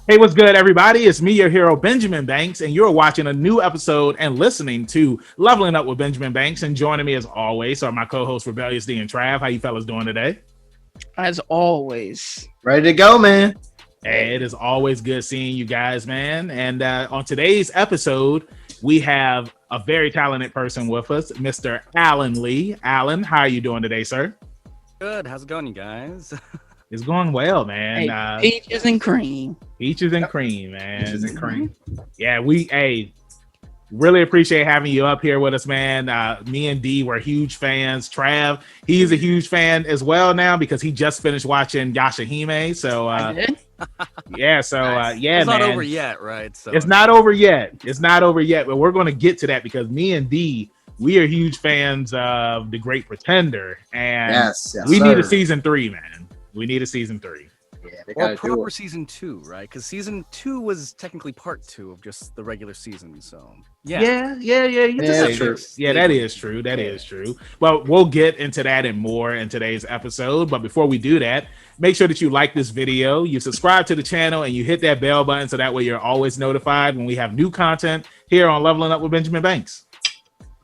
Hey, what's good, everybody? It's me, your hero, Benjamin Banks, and you're watching a new episode and listening to Leveling Up with Benjamin Banks. And joining me, as always, are my co-hosts Rebellious D and Trav. How you fellas doing today? As always. Ready to go, man. Hey, it is always good seeing you guys, man. And on today's episode, we have a very talented person with us, Mr. Alan Lee. Alan, how are you doing today, sir? Good. How's it going, you guys? It's going well, man. Hey, peaches and cream. Peaches and cream, man. Peaches and cream. Yeah, we really appreciate having you up here with us, man. Me and D were huge fans. Trav, he's a huge fan as well now because he just finished watching Yashahime. So Nice. It's not over yet, right? So it's not over yet. It's not over yet, but we're going to get to that because me and D, we are huge fans of The Great Pretender, and Yes, we sir. need a season 3, man. We need a season 3. Yeah, they or gotta do proper it. season 2, right? Because season 2 was technically part 2 of just the regular season. So yeah. Yeah. Yeah, true. Yeah, that is true. That is true. Well, we'll get into that and more in today's episode. But before we do that, make sure that you like this video, you subscribe to the channel, and you hit that bell button so that way you're always notified when we have new content here on Leveling Up with Benjamin Banks.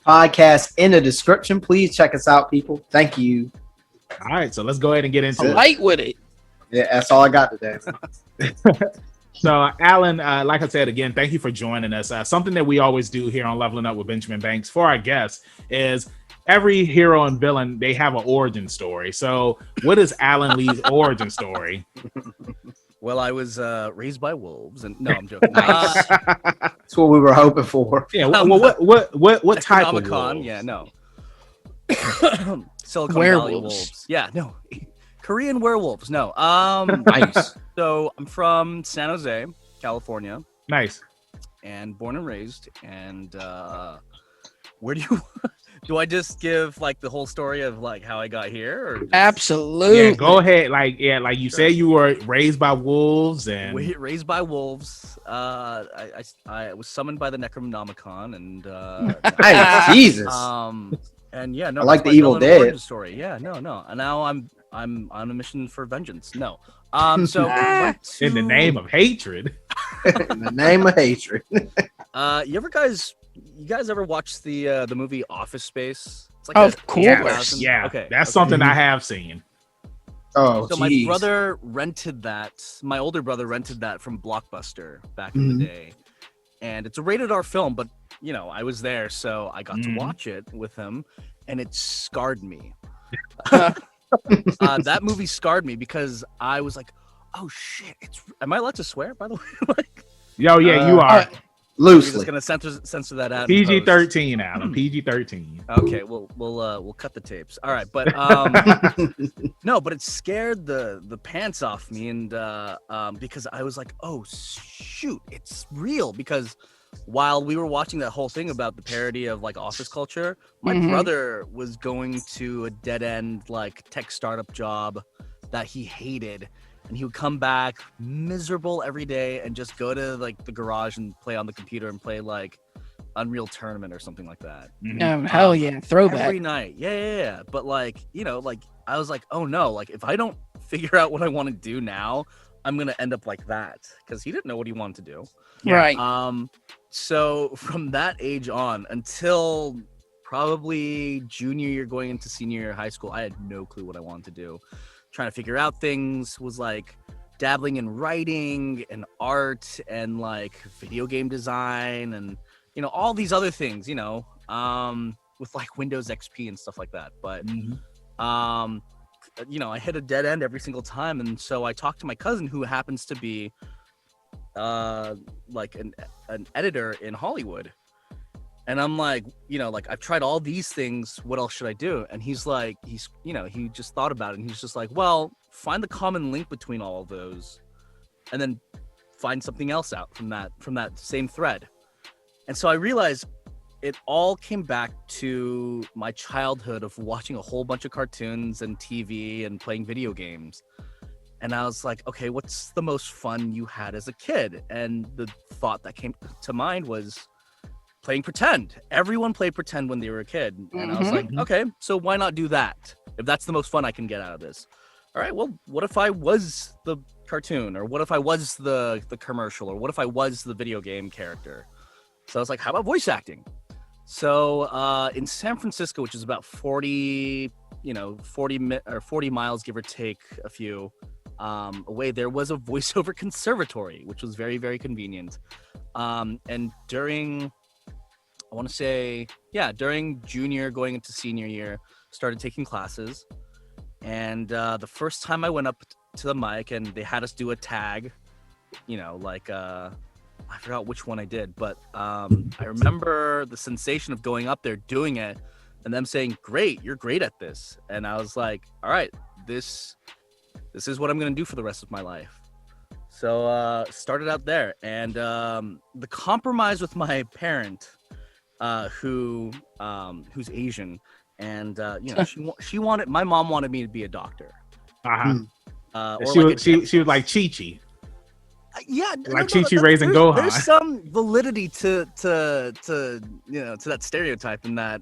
Podcast in the description. Please check us out, people. Thank you. All right, so let's go ahead and get into it. Light with it. Yeah, that's all I got today. So, Alan, like I said, again, thank you for joining us. Something that we always do here on Leveling Up with Benjamin Banks for our guests is every hero and villain, they have an origin story. So what is Alan Lee's origin story? Well, I was raised by wolves, and no, I'm joking. That's what we were hoping for. Yeah, what type of Necronomicon, wolves? yeah, no. Silicon Valley Werewolves. wolves. Yeah, no. Korean werewolves. No. Nice. So I'm from San Jose, California, Nice. and born and raised. And where do I just give like the whole story of like how I got here? Or just... Absolutely. Yeah, go ahead. Like you said, you were raised by wolves, and Raised by wolves. I was summoned by the Necronomicon, and Nice. Jesus. and yeah, no, I like that's the my Evil villain Dead. origin story. Yeah, no. And now I'm on a mission for vengeance. No. So went to, in the name of hatred. In the name of hatred. you guys ever watch the movie Office Space? It's like Of a course. 2000 Yeah. Okay. That's okay. something I have seen. Oh, So my jeez. brother rented that. My older brother rented that from Blockbuster back in Mhm. the day, and it's a rated R film. But you know, I was there, so I got Mhm. to watch it with him, and it scarred me. That movie scarred me because I was like, "Oh shit!" Am I allowed to swear? By the way, like, Yo, yeah, you are. we're just Loosely. gonna censor that out. in post. PG-13, Alan. PG-13. Okay, we'll cut the tapes. All right, but no, but it scared the pants off me, and because I was like, oh shoot, it's real. Because while we were watching that whole thing about the parody of like office culture, my Mhm. brother was going to a dead end like tech startup job that he hated. And he would come back miserable every day and just go to like the garage and play on the computer and play like Unreal Tournament or something like that. Mhm. Hell yeah. Throwback. Every night. Yeah. But like, you know, like I was like, oh no, like if I don't figure out what I want to do now, I'm gonna end up like that. Because he didn't know what he wanted to do. Yeah. Right. So from that age on until probably junior year going into senior year of high school, I had no clue what I wanted to do. Trying to figure out things, was like dabbling in writing and art and like video game design and you know all these other things, you know, with like Windows XP and stuff like that. But Mhm. you know, I hit a dead end every single time, and so I talked to my cousin who happens to be like an editor in Hollywood. And I'm like, you know, like I've tried all these things. What else should I do? And he's like, you know, he just thought about it and he's just like, well, find the common link between all of those and then find something else out from that same thread. And so I realized it all came back to my childhood of watching a whole bunch of cartoons and TV and playing video games. And I was like, okay, what's the most fun you had as a kid? And the thought that came to mind was playing pretend. Everyone played pretend when they were a kid. And I was like, okay, so why not do that? If that's the most fun I can get out of this. all right, well, what if I was the cartoon, or what if I was the commercial, or what if I was the video game character? So I was like, how about voice acting? So in San Francisco, which is about 40 miles, give or take a few, away, there was a voiceover conservatory, which was very, very convenient. And during, I want to say, during junior going into senior year, started taking classes. And the first time I went up to the mic and they had us do a tag, I forgot which one I did, but I remember the sensation of going up there, doing it, and them saying, "Great, you're great at this." And I was like, "All right, this is what I'm gonna do for the rest of my life." So started out there, and the compromise with my parent, who's Asian, and my mom wanted me to be a doctor. She was like Chi-Chi. Like Chi-Chi raising Gohan. There's some validity to that stereotype in that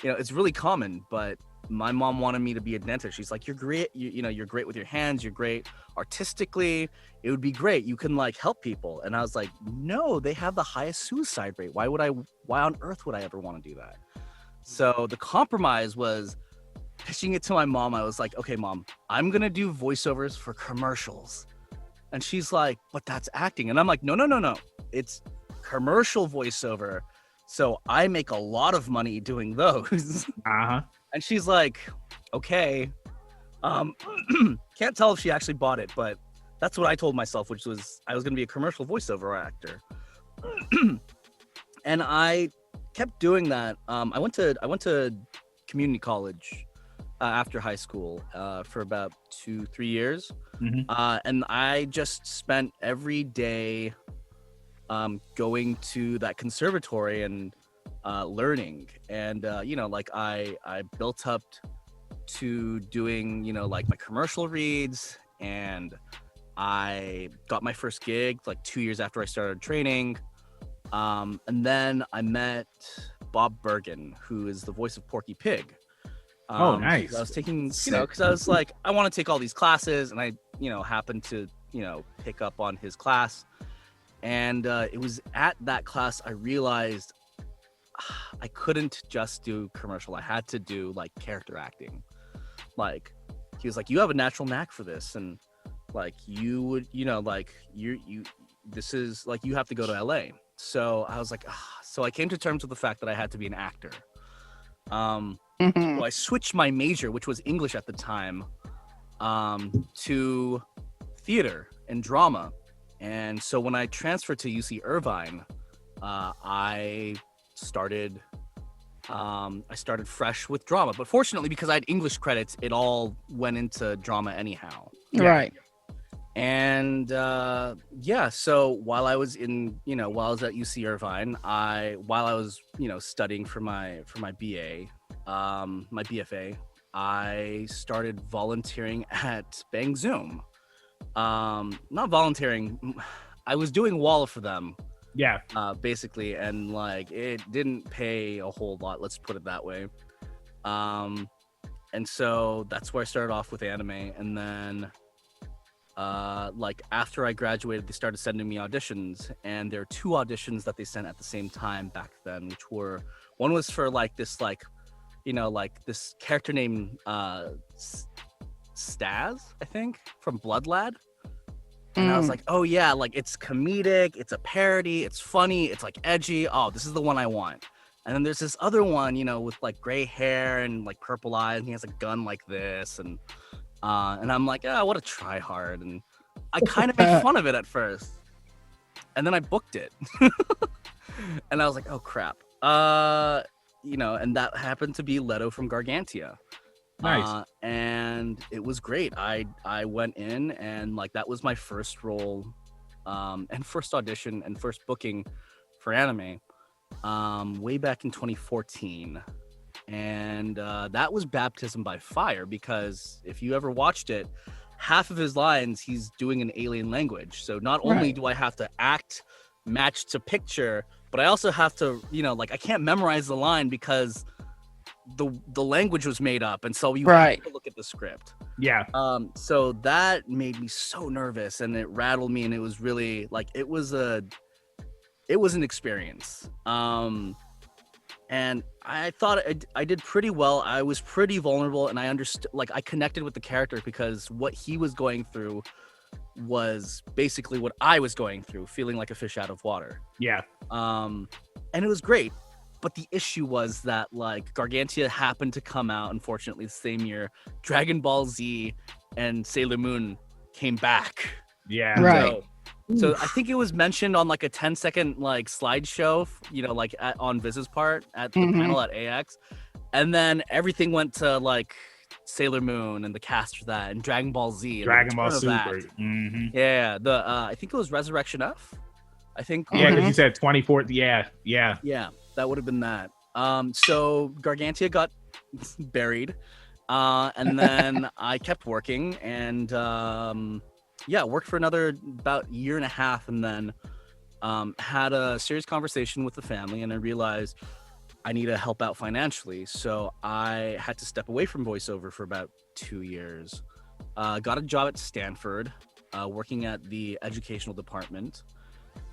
it's really common, but my mom wanted me to be a dentist. She's like, you're great, you're great with your hands, you're great artistically, it would be great, you can like help people. And I was like, no, they have the highest suicide rate. Why on earth would I ever want to do that? So the compromise was pitching it to my mom. I was like, okay, Mom, I'm gonna do voiceovers for commercials. And she's like, but that's acting. And I'm like, no. It's commercial voiceover. So I make a lot of money doing those. And she's like, okay. Can't tell if she actually bought it, but that's what I told myself, which was I was going to be a commercial voiceover actor. And I kept doing that. I went to community college after high school for about 2-3 years. And I just spent every day going to that conservatory and learning. And, I built up to doing, like my commercial reads, and I got my first gig like 2 years after I started training. And then I met Bob Bergen, who is the voice of Porky Pig. Nice. I was taking, because I was like, I want to take all these classes, and I, happened to, pick up on his class. And it was at that class I realized I couldn't just do commercial. I had to do like character acting. Like, he was like, you have a natural knack for this, and like you would, this is like, you have to go to LA. So I was like, so I came to terms with the fact that I had to be an actor. So I switched my major, which was English at the time, to theater and drama. And so when I transferred to UC Irvine, I started fresh with drama. But fortunately, because I had English credits, it all went into drama anyhow. Right. And so while I was at UC Irvine, while I was studying for my BA, my BFA, I started volunteering at Bang Zoom. Not volunteering, I was doing wall for them. Basically, and like it didn't pay a whole lot, let's put it that way. And so that's where I started off with anime, and then like after I graduated, they started sending me auditions, and there are 2 auditions that they sent at the same time back then, which were, one was for like this this character named Staz, I think, from Blood Lad. And I was like, oh yeah, like it's comedic, it's a parody, it's funny, it's like edgy. Oh, this is the one I want. And then there's this other one, with like gray hair and like purple eyes, and he has a gun like this, and I'm like, what a try hard. And I kind of made fun of it at first, and then I booked it. And I was like, oh crap. And that happened to be Leto from Gargantia. Nice. And it was great. I went in, and like that was my first role, and first audition and first booking for anime, way back in 2014. And that was baptism by fire, because if you ever watched it, half of his lines he's doing an alien language. So not only do I have to act match to picture, but I also have to, I can't memorize the line, because the language was made up, and so you Right. have to look at the script. Yeah. So that made me so nervous, and it rattled me, and it was really like it was an experience. And I thought I did pretty well. I was pretty vulnerable, and I understood, like, I connected with the character because what he was going through was basically what I was going through, feeling like a fish out of water. Yeah. And it was great. But the issue was that, like, Gargantia happened to come out, unfortunately, the same year. Dragon Ball Z and Sailor Moon came back. Yeah. Right. So I think it was mentioned on like a 10-second like slideshow, like on Viz's part at the panel at AX, and then everything went to like Sailor Moon and the cast for that, and Dragon Ball Z, and Dragon Ball Return of Super. that. Yeah, the I think it was Resurrection F. I think. Yeah, because you said 24th. Yeah. Yeah, that would have been that. So Gargantia got buried, and then I kept working, and worked for another about year and a half, and then had a serious conversation with the family, and I realized I need to help out financially. So I had to step away from voiceover for about 2 years. Got a job at Stanford, working at the educational department.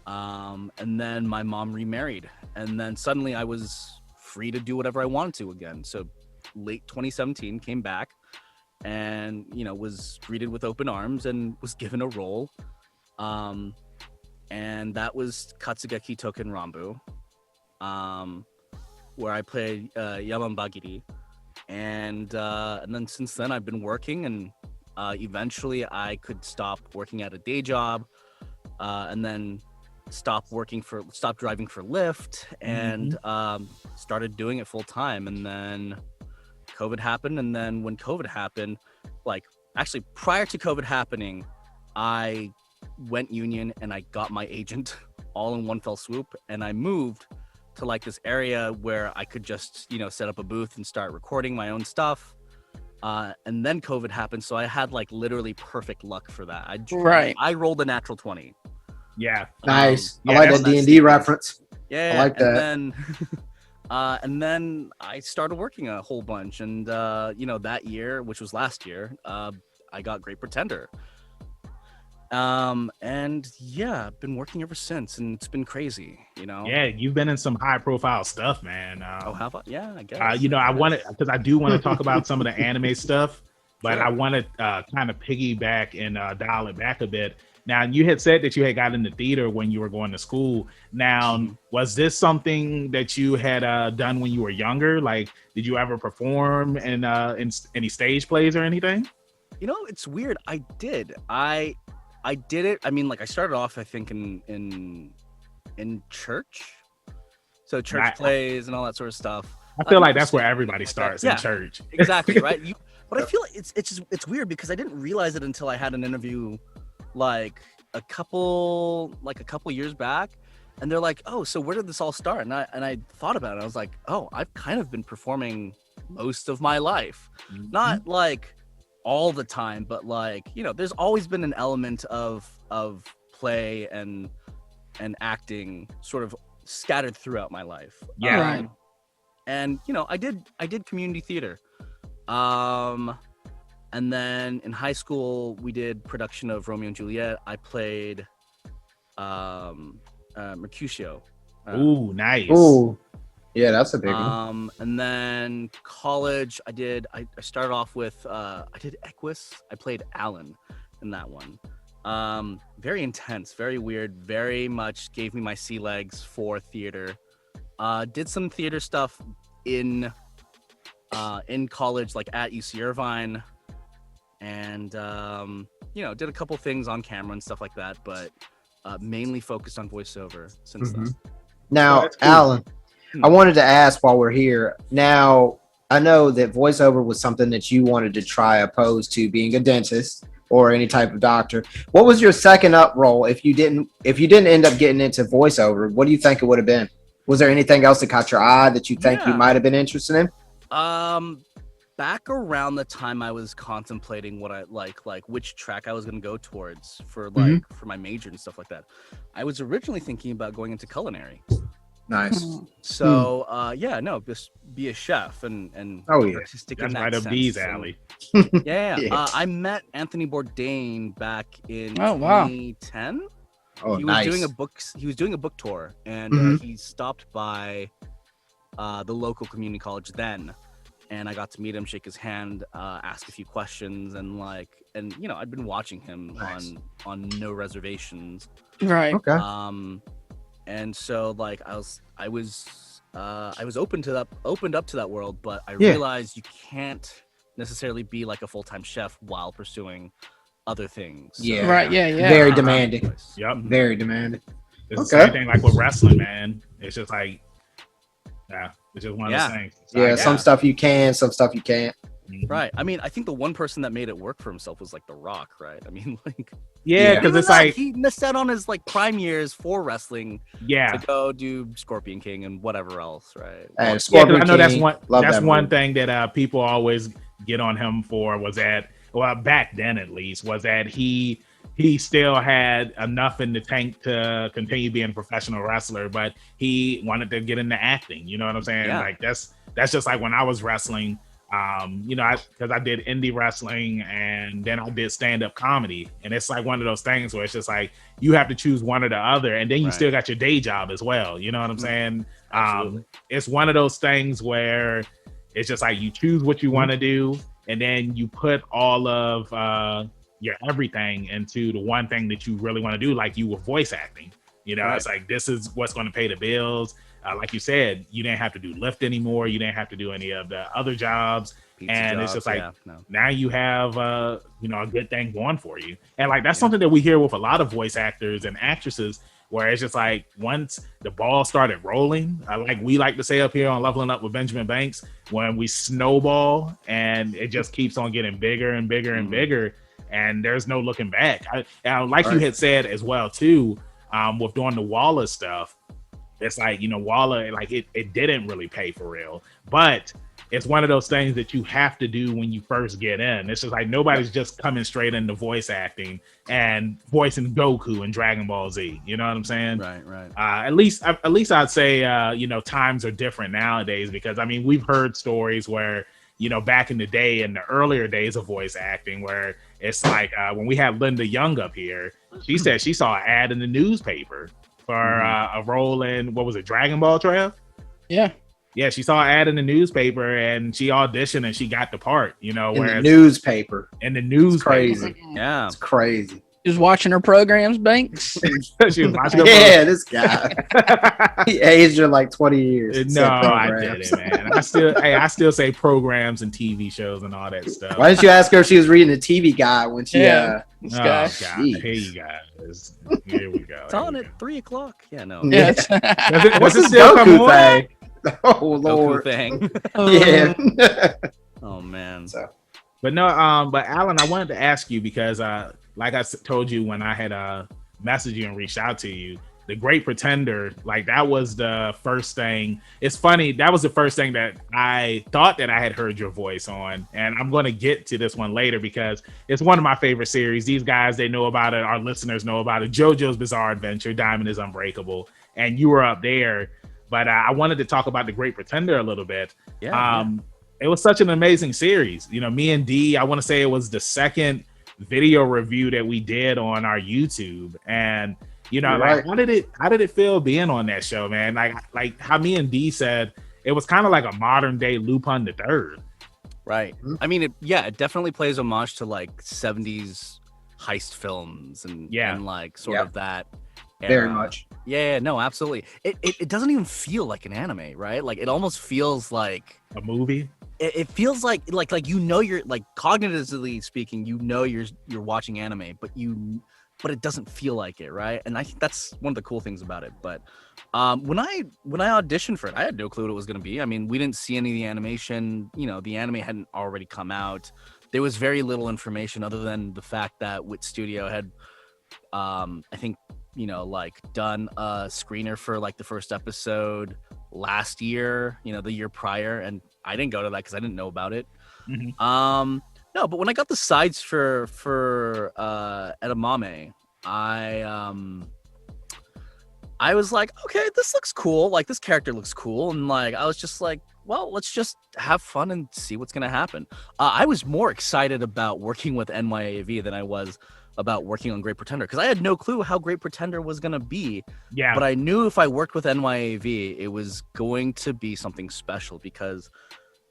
And then my mom remarried, and then suddenly I was free to do whatever I wanted to again. So late 2017 came back, and was greeted with open arms and was given a role, and that was Katsugeki Token Rambu, where I played Yamambagiri, and then since then I've been working, and eventually I could stop working at a day job, and then stop driving for Lyft, and started doing it full time, and then COVID happened. And then when COVID happened, like actually prior to COVID happening, I went union and I got my agent all in one fell swoop, and I moved to like this area where I could just set up a booth and start recording my own stuff, and then COVID happened, so I had like literally perfect luck for that. I rolled a natural 20. Yeah. Nice. I yeah, like that D&D reference. Yeah, I like that. And then I started working a whole bunch, and that year, which was last year, I got Great Pretender. And yeah, I've been working ever since, and it's been crazy, Yeah, you've been in some high profile stuff, man. How about? Yeah, I guess. I wanted, because I do want to talk about some of the anime stuff, but Sure. I want to kind of piggyback and dial it back a bit. Now, you had said that you had got into theater when you were going to school. Now, was this something that you had done when you were younger? Like, did you ever perform in any stage plays or anything? It's weird. I did. I did it. I mean, like, I started off, I think, in church. So church plays and all that sort of stuff. I feel like that's where everybody starts, in church. Exactly, right? But I feel like it's weird because I didn't realize it until I had an interview like a couple years back, and they're like, oh, so where did this all start? And I thought about it. I was like, oh, I've kind of been performing most of my life, not like all the time, but like there's always been an element of play and acting sort of scattered throughout my life. Yeah. Right. And I did community theater. And then in high school, we did production of Romeo and Juliet. I played Mercutio. Ooh, nice. Ooh, yeah, that's a big one. And then college, I started off with I did Equus. I played Alan in that one. Very intense, very weird, very much gave me my sea legs for theater. Did some theater stuff in college, like at UC Irvine. And did a couple things on camera and stuff like that, but mainly focused on voiceover since then. Now, that's cool. Alan, I wanted to ask while we're here. Now, I know that voiceover was something that you wanted to try, opposed to being a dentist or any type of doctor. What was your second up role if you didn't end up getting into voiceover? What do you think it would have been? Was there anything else that caught your eye that you think you might have been interested in? Back around the time I was contemplating what I like which track I was going to go towards for for my major and stuff like that, I was originally thinking about going into culinary. Nice. So just be a chef and Oh, yeah. artistic That's in that right up sense. B's And- alley. Yeah. Yeah. I met Anthony Bourdain back in Oh, wow. 2010. Oh, He was nice. doing a book tour, and Mhm. he stopped by the local community college then, and I got to meet him, shake his hand, ask a few questions, and I'd been watching him Nice. on No Reservations. Right. Okay. And so like I was opened up to that world, but I Yeah. realized you can't necessarily be like a full-time chef while pursuing other things. So- Yeah. Right. Yeah. Yeah. Very demanding. Yep. Mhm. Very demanding. It's the Okay. same thing like with wrestling, man. It's just like, it's just one of Yeah. those things. It's Yeah, like, some stuff you can, some stuff you can't. Mhm. Right. I mean, I think the one person that made it work for himself was like The Rock, right? I mean, like Yeah, Yeah. because even it's that, like, he missed out on his like prime years for wrestling yeah. to go do Scorpion King and whatever else, right? And Yeah, 'cause Scorpion I know that's King, one. love That's that one movie. thing that people always get on him for was that. Well, back then at least was that he still had enough in the tank to continue being a professional wrestler, but he wanted to get into acting. You know what I'm saying? Yeah. Like that's just like when I was wrestling. Because I did indie wrestling and then I did stand-up comedy, and it's like one of those things where it's just like you have to choose one or the other, and then you Right. still got your day job as well. You know what I'm saying? Absolutely. It's one of those things where it's just like you choose what you want to do, and then you put all of your everything into the one thing that you really want to do, like you were voice acting. You know, Right. it's like this is what's going to pay the bills. Like you said, you didn't have to do Lyft anymore. You didn't have to do any of the other jobs. Pizza and it's jobs, just like, yeah, no. now you have a good thing going for you. And like that's something that we hear with a lot of voice actors and actresses, where it's just like once the ball started rolling, like we like to say up here on Leveling Up with Benjamin Banks, when we snowball and it just keeps on getting bigger and bigger and bigger, and there's no looking back. Like you had said as well too, with doing the Waller stuff, it's like, Waller, like it didn't really pay for real, but it's one of those things that you have to do when you first get in. It's just like nobody's just coming straight into voice acting and voicing Goku and Dragon Ball Z. You know what I'm saying? Right. At least I'd say, times are different nowadays, because I mean, we've heard stories where, back in the day, in the earlier days of voice acting, where it's like when we had Linda Young up here, she said she saw an ad in the newspaper for a role in, what was it, Dragon Ball, Trav? Yeah. Yeah, she saw an ad in the newspaper and she auditioned and she got the part, In whereas the newspaper. in the newspaper. It's crazy. Yeah. It's crazy. Just watching her programs, Banks. She was watching her Yeah, this guy. He aged her like 20 years. No, I Programs. didn't, man. I still say programs and TV shows and all that stuff. Why didn't you ask her if she was reading the TV guide when she Yeah. uh This Oh, guy. God. Jeez. Here you guys. Here we go. It's on at 3:00. Yeah, no. Yeah. Does What's it this still come Goku on? thing? Oh Goku Lord. thing. Yeah. Oh man. So But no, but Alan, I wanted to ask you because, like I told you when I had messaged you and reached out to you, The Great Pretender, like that was the first thing. It's funny, that was the first thing that I thought that I had heard your voice on, and I'm going to get to this one later because it's one of my favorite series. These guys, they know about it. Our listeners know about it. JoJo's Bizarre Adventure, Diamond is Unbreakable, and you were up there. But I wanted to talk about The Great Pretender a little bit. Yeah. It was such an amazing series. Me and D, I want to say it was the second video review that we did on our YouTube. And, Right. how did it feel being on that show, man? Like how me and D said, it was kind of like a modern day Lupin the Third. Right. Mhm. I mean, it definitely plays homage to like 70s heist films and like sort of that era. very much. Yeah, no, absolutely. It doesn't even feel like an anime, right? Like it almost feels like A movie. it feels like you're like cognitively speaking, you're watching anime, but it doesn't feel like it, right? And I think that's one of the cool things about it. But when I auditioned for it, I had no clue what it was going to be. I mean, we didn't see any of the animation. The anime hadn't already come out. There was very little information other than the fact that Wit Studio had, I think, like done a screener for like the first episode last year, the year prior, and I didn't go to that because I didn't know about it. Mhm. No, but when I got the sides for Edamame, I was like, okay, this looks cool. Like this character looks cool, and like I was just like, well, let's just have fun and see what's gonna happen. I was more excited about working with NYAV than I was about working on Great Pretender because I had no clue how Great Pretender was gonna be. Yeah. But I knew if I worked with NYAV, it was going to be something special because,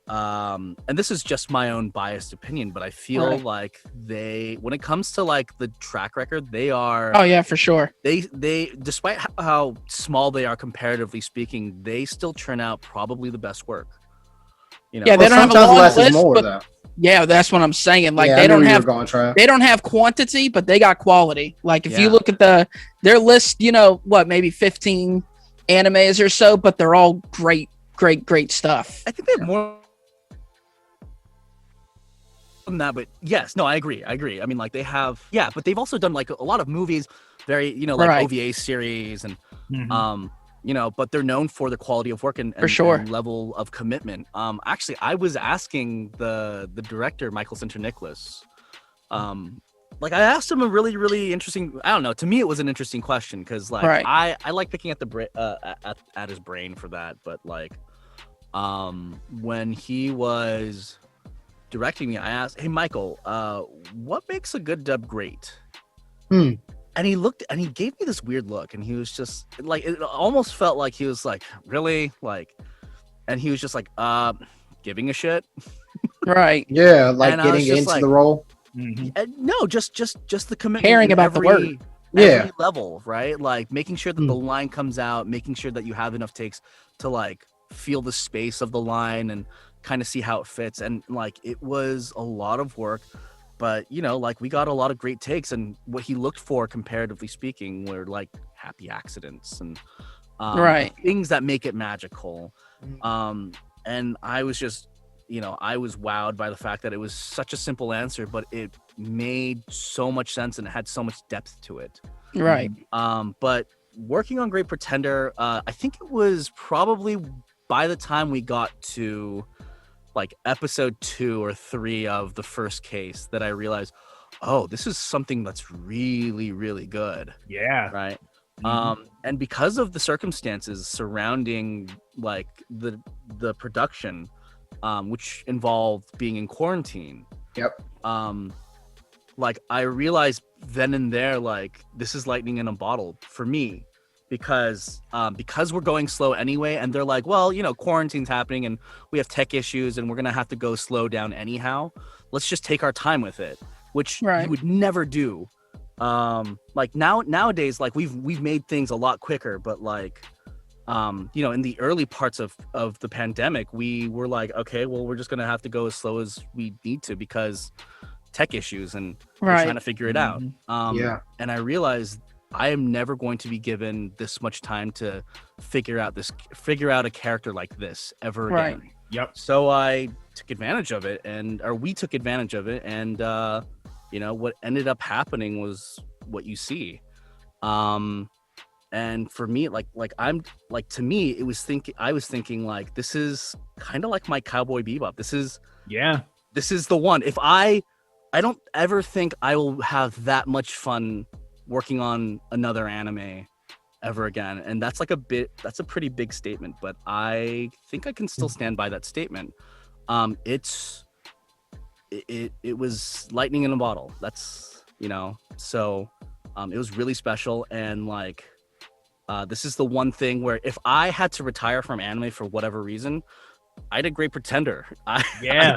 and this is just my own biased opinion, but I feel like when it comes to like the track record, they are. Oh yeah, for sure. They despite how small they are comparatively speaking, they still churn out probably the best work. You know? Yeah, they don't have a long less list, is more but though. yeah, that's what I'm saying. Like Yeah, they I knew don't where you have were going, Trav. they don't have quantity, but they got quality. Like if you Yeah. look at their list, you know what, maybe 15 animes or so, but they're all great stuff. I think they have more than that, but yes, no, I agree. I mean, like they have, yeah, but they've also done like a lot of movies, very, you know, like Right. OVA series and, Mhm. you know, but they're known for the quality of work and, For sure. and level of commitment. Actually, I was asking the director, Michael Sinter Nicholas, like I asked him a really, really interesting, I don't know, to me it was an interesting question because like Right. I like picking at the at his brain for that, but like when he was directing me, I asked, hey Michael, what makes a good dub great? And he looked and he gave me this weird look and he was just like, it almost felt like he was like, really? Like, and he was just like, giving a shit. Right. Yeah, like And I was getting just into like- the role. Mhm. And no, just the commitment. Caring in about the every Yeah. level, right? Like making sure that the line comes out, making sure that you have enough takes to like feel the space of the line and kind of see how it fits. And like it was a lot of work, but you know, like we got a lot of great takes, and what he looked for, comparatively speaking, were like happy accidents and Right. things that make it magical. And I was just, you know, I was wowed by the fact that it was such a simple answer, but it made so much sense and it had so much depth to it. Right. But working on Great Pretender, I think it was probably by the time we got to like episode 2 or 3 of the first case that I realized, oh, this is something that's really, really good. Yeah. Right. Mhm. And because of the circumstances surrounding like the production, which involved being in quarantine. Yep. Like I realized then and there, like this is lightning in a bottle for me, because we're going slow anyway, and they're like, well, you know, quarantine's happening and we have tech issues and we're gonna have to go slow down anyhow. Let's just take our time with it, which Right. you would never do. Like nowadays, like we've made things a lot quicker, but like you know, in the early parts of the pandemic, we were like, okay, well, we're just gonna have to go as slow as we need to because tech issues, and we're Right. trying to figure it out. Yeah. And I realized I am never going to be given this much time to figure out a character like this ever Right. again. Yep. So I took advantage of it, we took advantage of it, and you know, what ended up happening was what you see. And for me, like I'm like, to me, I was thinking like, this is kind of like my Cowboy Bebop. This is the one. If I don't ever think I will have that much fun working on another anime ever again. And that's a pretty big statement, but I think I can still stand by that statement. It was lightning in a bottle. That's, you know, so it was really special. And like, this is the one thing where if I had to retire from anime for whatever reason, I did Great Pretender. I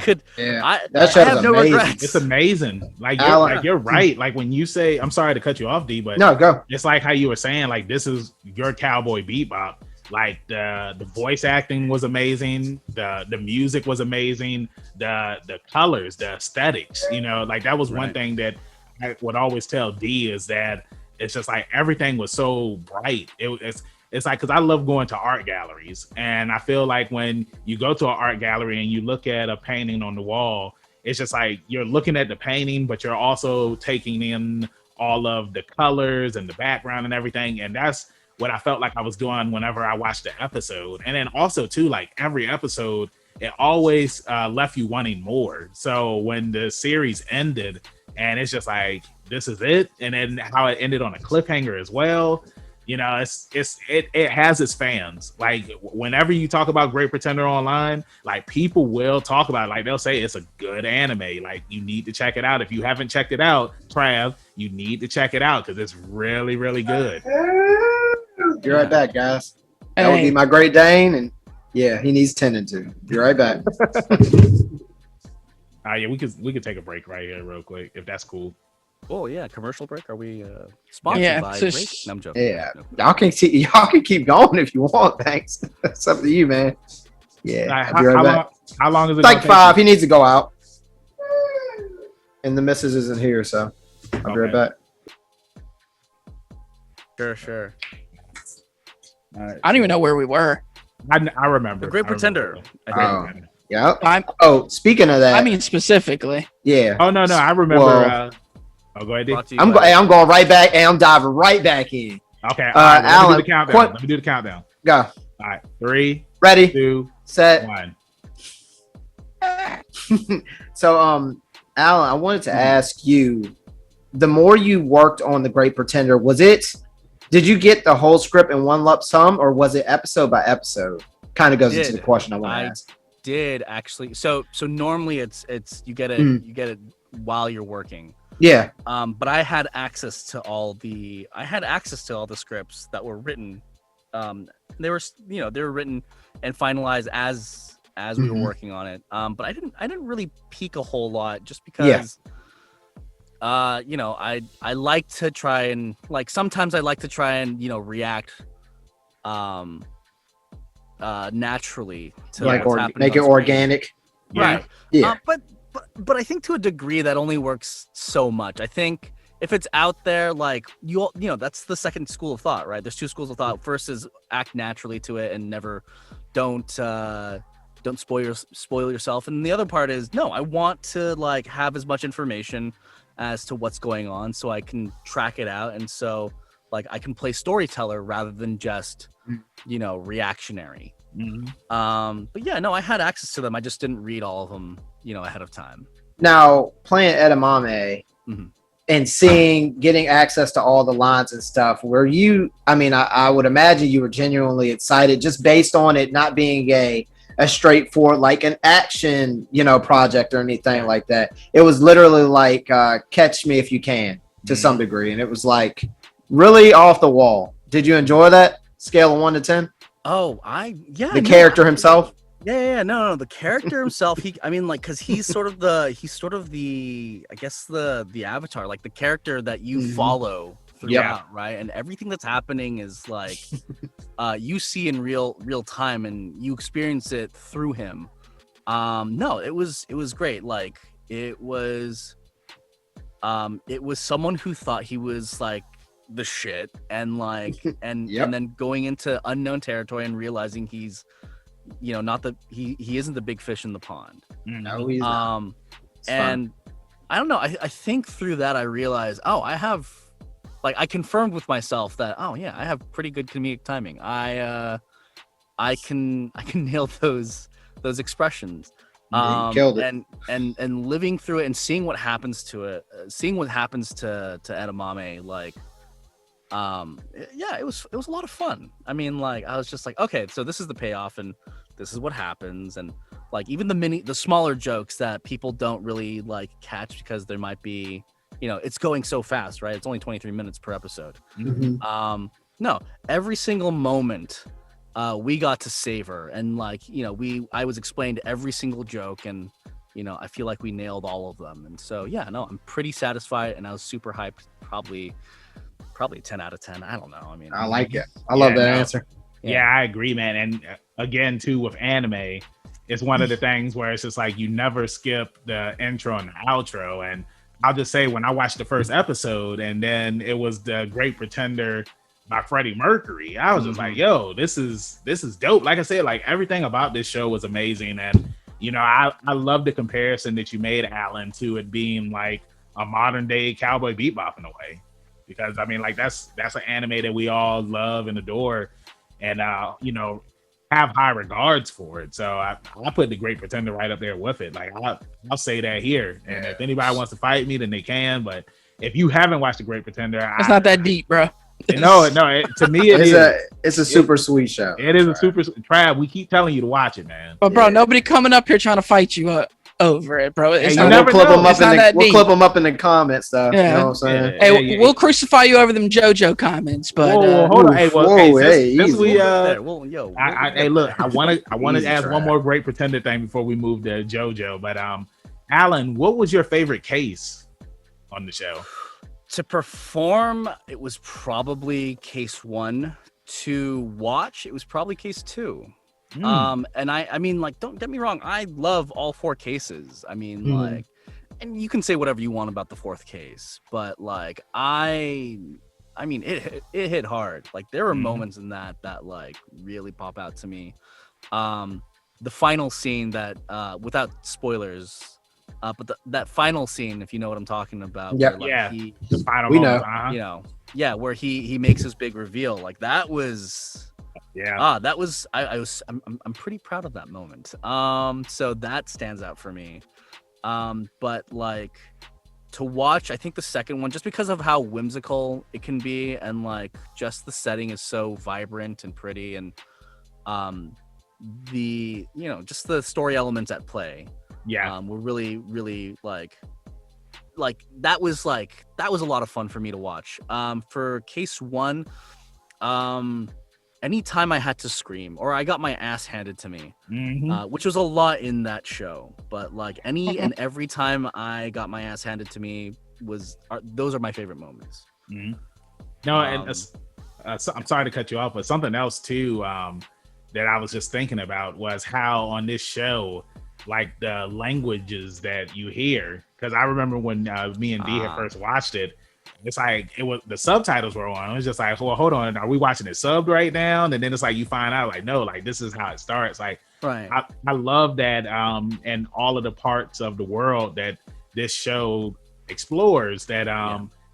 could. Yeah. I That show have was no amazing. regrets. It's amazing. Like Alan- you're right. Like when you say, I'm sorry to cut you off, D, but No, go. it's like how you were saying, like this is your Cowboy Bebop. Like the voice acting was amazing, the music was amazing, the colors, the aesthetics. You know, like that was one Right. thing that I would always tell D is that it's just like everything was so bright. It's like, because I love going to art galleries, and I feel like when you go to an art gallery and you look at a painting on the wall, it's just like you're looking at the painting, but you're also taking in all of the colors and the background and everything. And that's what I felt like I was doing whenever I watched the episode. And then also too, like every episode, it always left you wanting more. So when the series ended and it's just like, this is it. And then how it ended on a cliffhanger as well. You know, it has its fans. Like whenever you talk about Great Pretender online, like people will talk about it. Like they'll say it's a good anime. Like you need to check it out. If you haven't checked it out, Trav, you need to check it out because it's really, really good. Be right back, guys. That would be my Great Dane, and yeah, he needs tending to. Be right back. Yeah, we could take a break right here real quick if that's cool. Oh yeah, commercial break. Are we sponsored by so Break? No, I'm joking. Yeah, No. y'all can keep going if you want. Thanks. It's up to you, man. Yeah, I'll be right back. How long is it? It's like 5. He needs to go out, and the missus isn't here, so I'll be right back. Sure. All right. I don't even know where we were. I remember. The Great Pretender. Yeah. Oh, speaking of that, I mean, specifically. yeah. Oh no, I remember. Well, Go ahead. D. I'm going right back, and I'm diving right back in. Okay, Alan, let me do the countdown. Let me do the countdown. Go. All right, 3, Ready, 2, set. 1. So, Alan, I wanted to ask you: the more you worked on the Great Pretender, did you get the whole script in one lump sum, or was it episode by episode? Kind of goes into the question I want to ask. Did actually. So normally it's you get it while you're working. Yeah. But I had access to all the scripts that were written. They were written and finalized as we were working on it. But I didn't really peek a whole lot just because I like to try and sometimes I like to try and react naturally to make it organic. Right. Yeah. But I think to a degree that only works so much. I think if it's out there, that's the second school of thought, right? There's 2 schools of thought. First is act naturally to it and never don't spoil yourself. And the other part is no, I want to have as much information as to what's going on so I can track it out, and so I can play storyteller rather than just reactionary. But yeah, no, I had access to them. I just didn't read all of them ahead of time. Now, playing edamame and getting access to all the lines and stuff, I would imagine you were genuinely excited just based on it not being a straightforward, like an action, project or anything like that. It was literally like Catch Me If You Can to some degree. And it was really off the wall. Did you enjoy that? Scale of 1 to 10? Oh, the character himself. No, the character himself. Because he's sort of the I guess the avatar, the character that you follow throughout, right? And everything that's happening is you see in real time, and you experience it through him. No, it was great. It was someone who thought he was the shit, and and then going into unknown territory and realizing he's he isn't the big fish in the pond. No, he's not. And I don't know, I think through that I realized, I have I confirmed with myself that I have pretty good comedic timing. I can nail those expressions. Killed it. And living through it and seeing what happens to it, seeing what happens to edamame, it was a lot of fun. I was just okay, so this is the payoff and this is what happens, and even the smaller jokes that people don't really catch because there might be it's going so fast, right? It's only 23 minutes per episode. No, every single moment we got to savor, and I was explained every single joke, and I feel like we nailed all of them. And so I'm pretty satisfied, and I was super hyped. Probably 10 out of 10. I don't know. I like it. I love that answer. Yeah, I agree, man. And again, too, with anime, it's one of the things where it's just you never skip the intro and the outro. And I'll just say, when I watched the first episode and then it was the Great Pretender by Freddie Mercury, I was just yo, this is dope. Like I said, everything about this show was amazing. And I love the comparison that you made, Alan, to it being a modern day Cowboy Bebop in a way. Because that's an anime that we all love and adore, and have high regards for it. So I put the Great Pretender right up there with it. I'll say that here, and if anybody wants to fight me, then they can. But if you haven't watched the Great Pretender, it's not that deep, bro. To me it's a super sweet show. It is a super Trav. We keep telling you to watch it, man. But bro, nobody coming up here trying to fight you over it, bro. It's Hey, not, you We'll never clip them know. up It's not that we'll deep. clip them up in the comments, though. Yeah. You know what I'm saying? Yeah. Hey, we'll crucify you over them JoJo comments, but Whoa, hold on. Hey, well, Whoa, hey, since easy. we There. Well, yo. hey, look, I want to Easy ask try. one more great pretender thing before we move to JoJo. But Alan, what was your favorite case on the show? To perform, it was probably case 1. To watch, it was probably case 2. And I mean, like, don't get me wrong, I love all 4 cases. I mean, like, and you can say whatever you want about the 4th case, but like, I mean, it hit hard. Like, there were moments in that like really pop out to me. The final scene that, without spoilers, but that final scene, if you know what I'm talking about, Yep. where, like, The final We moments, know. you know, yeah, where he makes his big reveal, like that was. That was I'm pretty proud of that moment. So that stands out for me. But like to watch, I think the second one, just because of how whimsical it can be, and like just the setting is so vibrant and pretty, and the just the story elements at play. Were really, really like that was a lot of fun for me to watch. For case 1, anytime I had to scream or I got my ass handed to me, which was a lot in that show, but like any and every time I got my ass handed to me those are my favorite moments. No, and I'm sorry to cut you off, but something else too that I was just thinking about was how on this show, like the languages that you hear, because I remember when me and D had first watched it, it's like the subtitles were on. It was just like, well, hold on, are we watching it subbed right now? And then it's like you find out, like, no, like this is how it starts. Like, right. I love that, and all of the parts of the world that this show explores. That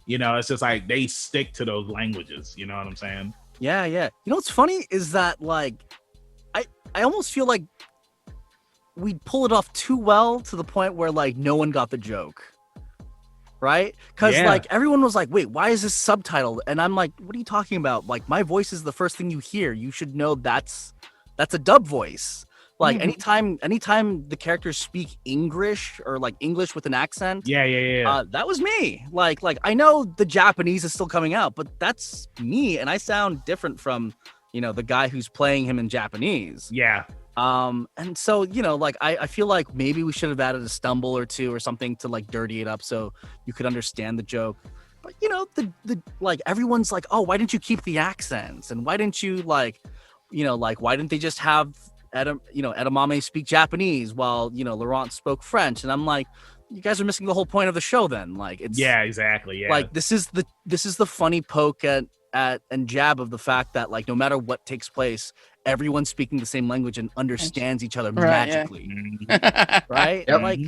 it's just like they stick to those languages. You know what I'm saying? Yeah. You know what's funny is that like I almost feel like we pull it off too well to the point where like no one got the joke. Right? Because like everyone was like, wait, why is this subtitled? And I'm like, what are you talking about? Like, my voice is the first thing you hear. You should know that's a dub voice. Like anytime the characters speak English or like English with an accent, that was me. Like I know the Japanese is still coming out, but that's me, and I sound different from the guy who's playing him in Japanese. And so like I feel like maybe we should have added a stumble or two or something to like dirty it up so you could understand the joke. But the like everyone's like, oh, why didn't you keep the accents, and why didn't you like why didn't they just have Edamame speak Japanese while Laurent spoke French? And I'm like, you guys are missing the whole point of the show then. Like it's exactly. Like this is the funny poke at and jab of the fact that like no matter what takes place, everyone's speaking the same language and understands each other magically. Right? Yep. Like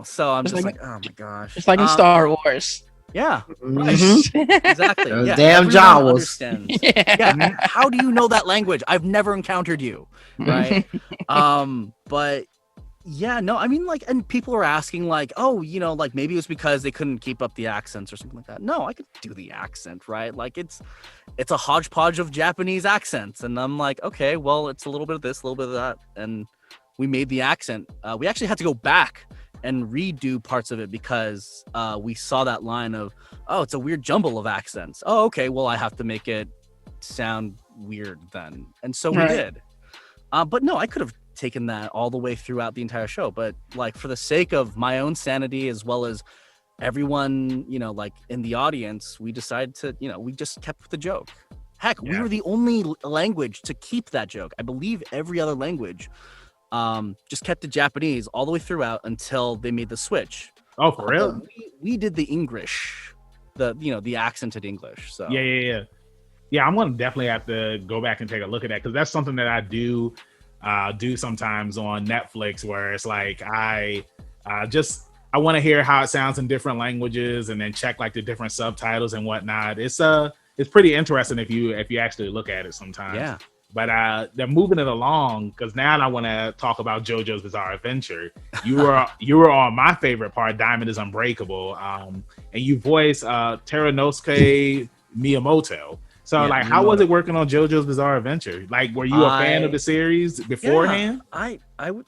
so I'm just like, oh my gosh. It's like in Star Wars. Yeah, right. Exactly. Those yeah, damn Jawas. Understands. Yeah. How do you know that language? I've never encountered you. Right. But yeah, no, I mean, like, and people are asking, like, oh, like maybe it was because they couldn't keep up the accents or something like that. No, I could do the accent, right? Like, it's a hodgepodge of Japanese accents, and I'm like, okay, well, it's a little bit of this, a little bit of that, and we made the accent. We actually had to go back and redo parts of it because we saw that line of, oh, it's a weird jumble of accents. Oh, okay, well, I have to make it sound weird then, and so we did. But no, I could have taken that all the way throughout the entire show, but like for the sake of my own sanity as well as everyone like in the audience, we decided to we just kept with the joke. Heck, we were the only language to keep that joke. I believe every other language just kept the Japanese all the way throughout until they made the switch. Oh, for real? We did the English, the accented English. So I'm gonna definitely have to go back and take a look at that, because that's something that I do sometimes on Netflix, where it's like I want to hear how it sounds in different languages and then check like the different subtitles and whatnot. It's pretty interesting if you actually look at it sometimes. Yeah. But they're moving it along, because now I want to talk about JoJo's Bizarre Adventure. You were on my favorite part, Diamond is Unbreakable, and you voice Teranosuke Miyamoto. So Yeah, like, how was Miyamoto. it working on JoJo's Bizarre Adventure? Like, were you a fan of the series beforehand? I would.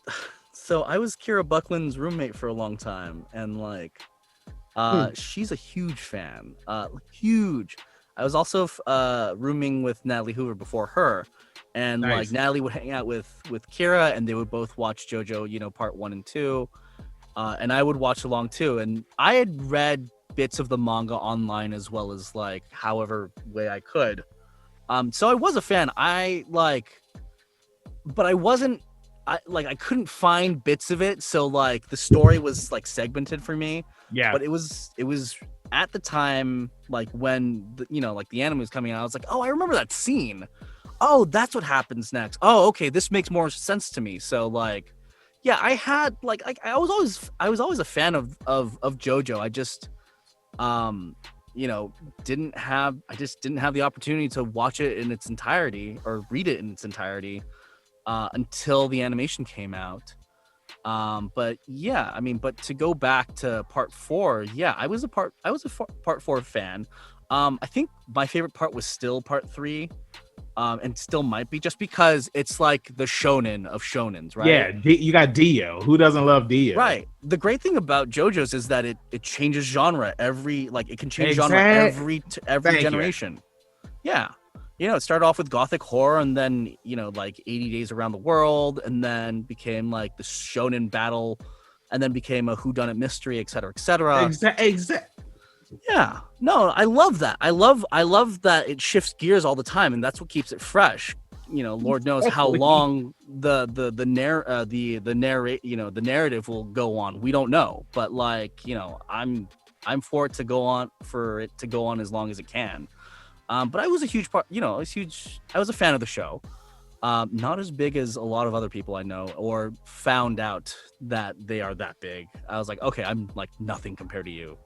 So I was Kira Buckland's roommate for a long time, and like, she's a huge fan. Huge. I was also rooming with Natalie Hoover before her, and Nice. like Natalie would hang out with Kira, and they would both watch JoJo, you know, part 1 and 2, and I would watch along too. And I had read bits of the manga online as well as like however way I could. So I was a fan. But I wasn't. I couldn't find bits of it, so like the story was like segmented for me. Yeah. But it was at the time, like when the anime was coming out, I was like, oh, I remember that scene. Oh, that's what happens next. Oh, okay, this makes more sense to me. So like, yeah, I had like I was always a fan of JoJo. I just didn't have the opportunity to watch it in its entirety or read it in its entirety until the animation came out. But yeah, I mean, but to go back to part 4, yeah, I was a part 4 fan. I think my favorite part was still part 3, and still might be, just because it's like the shonen of shonens, right? Yeah, you got Dio. Who doesn't love Dio? Right. The great thing about JoJo's is that it changes genre it can change genre every generation. Yeah. It started off with gothic horror, and then, like 80 Days Around the World, and then became like the shonen battle, and then became a whodunit mystery, et cetera, et cetera. Exactly. Yeah. No, I love that. I love that it shifts gears all the time, and that's what keeps it fresh. Lord knows how long the narrative will go on. We don't know, but like, I'm for it to go on as long as it can. But I was a huge part, I was a fan of the show. Not as big as a lot of other people I know, or found out that they are that big. I was like, okay, I'm like nothing compared to you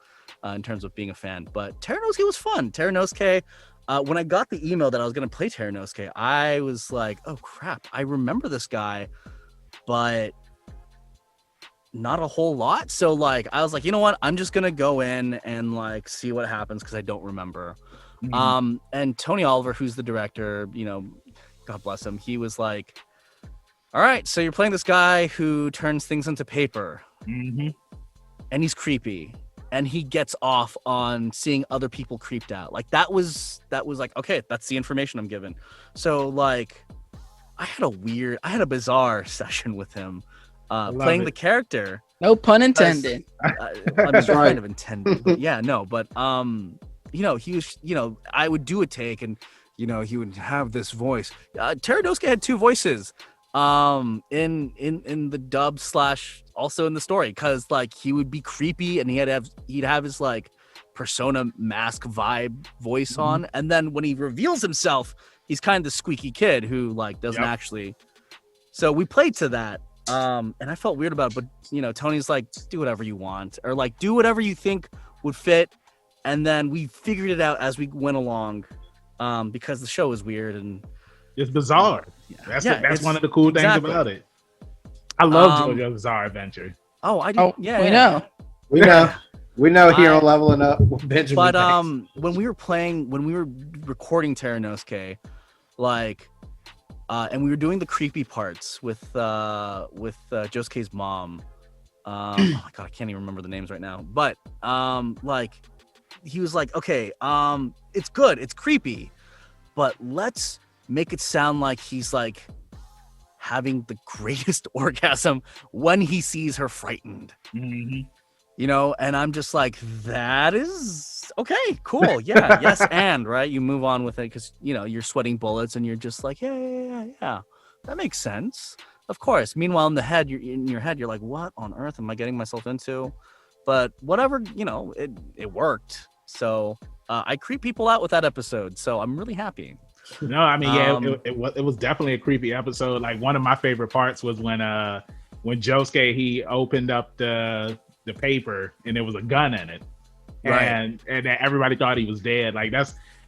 in terms of being a fan. But Teranosuke was fun. Teranosuke, when I got the email that I was going to play Teranosuke, I was like, oh crap, I remember this guy, but not a whole lot. So like, I was like, you know what? I'm just going to go in and like see what happens, because I don't remember. Mm-hmm. And Tony Oliver, who's the director, God bless him, he was like, all right, so you're playing this guy who turns things into paper, Mm-hmm. and he's creepy, and he gets off on seeing other people creeped out. Like that was like, okay, that's the information I'm given. So like, I had a bizarre session with him, playing the character. No pun intended. I mean, kind of intended, but yeah, no, but he was, I would do a take, and he would have this voice. Teranosuke had 2 voices in the dub / also in the story, because like he would be creepy, and he'd have his like persona mask vibe voice on, and then when he reveals himself, he's kind of the squeaky kid who like doesn't actually. So we played to that, and I felt weird about it, but Tony's like, do whatever you want, or like do whatever you think would fit. And then we figured it out as we went along, because the show is weird and it's bizarre. That's one of the cool things about it. I love JoJo's Bizarre Adventure. Oh, I do. We know. We know here on Leveling Up with Benjamin. But when we were recording Teranosuke, like, and we were doing the creepy parts with Josuke's mom. Oh my god, I can't even remember the names right now. But like, he was like, okay, it's good, it's creepy, but let's make it sound like he's like having the greatest orgasm when he sees her frightened. Mm-hmm. And I'm just like, that is okay, cool, yeah, yes, and right, you move on with it, because you're sweating bullets, and you're just like, yeah, that makes sense, of course. Meanwhile, in your head, you're like, what on earth am I getting myself into? But whatever, it worked. So I creep people out with that episode, so I'm really happy. No, I mean, it was definitely a creepy episode. Like, one of my favorite parts was when Josuke, he opened up the paper and there was a gun in it, right, and everybody thought he was dead. Like,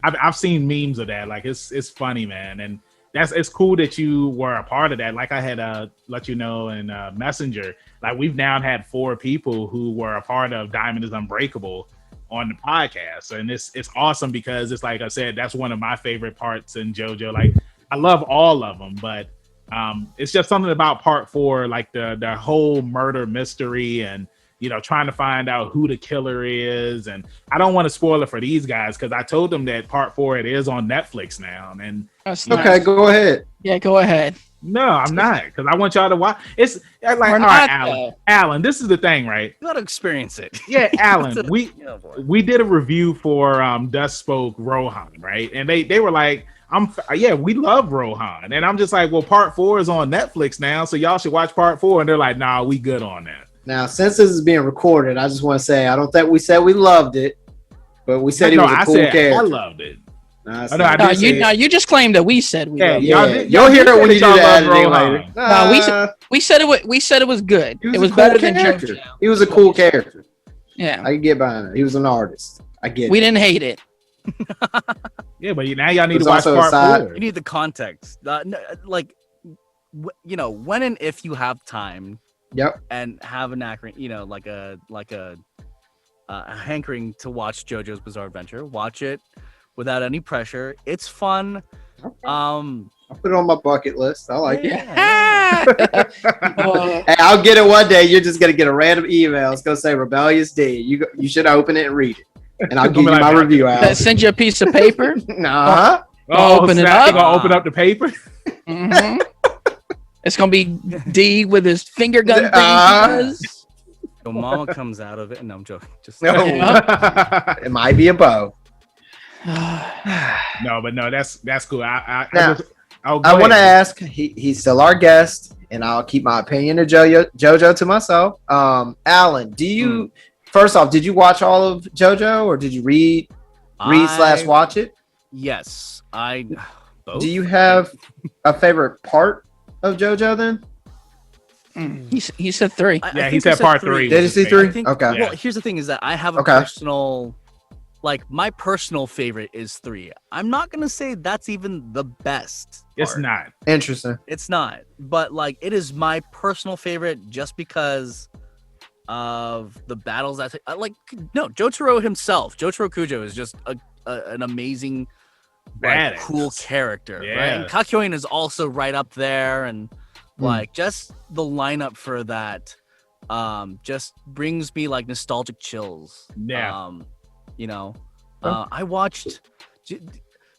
I've seen memes of that. Like, it's funny, man, and it's cool that you were a part of that. Like, I had let you know in Messenger. Like, we've now had 4 people who were a part of Diamond is Unbreakable on the podcast. And it's awesome because it's like I said, that's one of my favorite parts in JoJo. Like I love all of them, but it's just something about part 4, like the whole murder mystery and trying to find out who the killer is. And I don't want to spoil it for these guys because I told them that part 4 it is on Netflix now. And okay, go ahead. Yeah, go ahead. no, I'm not, because I want y'all to watch. It's like, all right, Alan, this is the thing, right? You gotta experience it. Yeah, Alan, we did a review for Dust Spoke Rohan, right? And they were like, we love Rohan. And I'm just like, well, part 4 is on Netflix now, so y'all should watch part 4. And they're like, nah, we good on that. Now, since this is being recorded, I just want to say I don't think we said we loved it, but we said he was a cool character. I loved it. You just claimed that we said we loved it. You'll hear it when you do the editing later. No, we said it was good. It was better than JoJo. He was a cool character. Yeah, I can get behind it. He was an artist. I get it. We didn't hate it. Yeah, but now y'all need to watch part 4. You need the context. When and if you have time. Yep. And have an hankering, like a hankering to watch JoJo's Bizarre Adventure. watch it without any pressure. It's fun. Okay. I'll put it on my bucket list. I like it. Hey, I'll get it one day. You're just gonna get a random email. It's gonna say Rebellious D. You should open it and read it, and I'll give you my review out. Send you a piece of paper. Nah. Open it up. You're gonna open up the paper. Mm-hmm. It's gonna be D with his finger gun thing. Your mama comes out of it, and I'm joking. It might be a bow. No, but no, that's cool. I want to ask. He's still our guest, and I'll keep my opinion of JoJo to myself. Alan, do you? First off, did you watch all of JoJo, or did you read / watch it? Yes, both. Do you have a favorite part of JoJo then? He said 3. Yeah, he said part 3. Did he see 3? Okay. Well, here's the thing: is that I have a personal, my personal favorite is 3. I'm not gonna say that's even the best. It's not. Interesting. It's not, but it is my personal favorite just because of the battles. Jotaro himself, Jotaro Kujo, is just an amazing, cool character. Yeah. Right? And Kakyoin is also right up there, and just the lineup for that just brings me nostalgic chills. Yeah. I watched.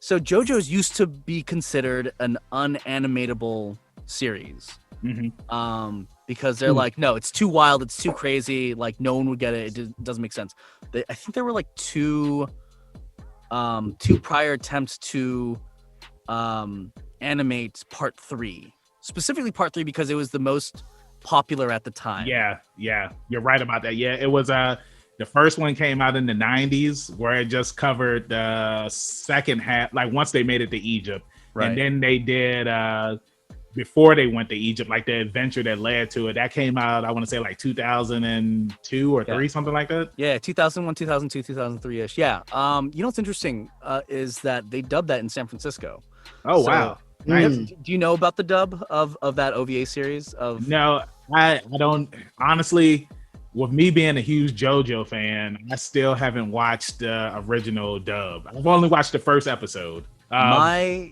So JoJo's used to be considered an unanimatable series. Mm-hmm. Because they're no, it's too wild, it's too crazy, no one would get it. It doesn't make sense. I think there were two prior attempts to animate part 3, specifically part 3, because it was the most popular at the time. Yeah, you're right about that. Yeah, it was the first one came out in the 90s, where it just covered the second half, once they made it to Egypt. Right. And then they did before they went to Egypt, the adventure that led to it, that came out, I want to say 2002 or 3, something like that. Yeah, 2001, 2002, 2003-ish. Yeah. You know what's interesting is that they dubbed that in San Francisco. Oh, wow. Nice. Do you know about the dub of that OVA series? No, I don't. Honestly, with me being a huge JoJo fan, I still haven't watched the original dub. I've only watched the first episode. My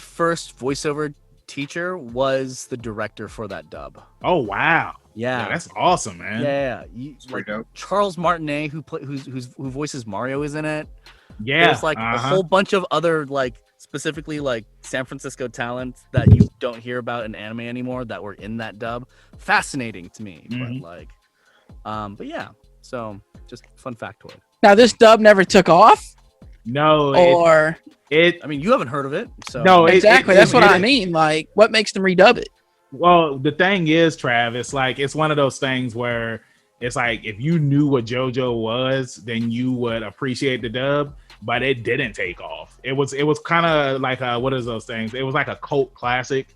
first voiceover teacher was the director for that dub. Oh wow! Yeah, that's awesome, man. Yeah. Charles Martinet, who voices Mario, is in it. Yeah, there's a whole bunch of other specifically San Francisco talents that you don't hear about in anime anymore that were in that dub. Fascinating to me, but yeah. So just fun factoid. Now this dub never took off. No, I mean, you haven't heard of it, so no, exactly. That's what I mean. What makes them redub it? Well, the thing is, Trav, it's one of those things where it's if you knew what JoJo was, then you would appreciate the dub. But it didn't take off. It was kind of what is those things? It was a cult classic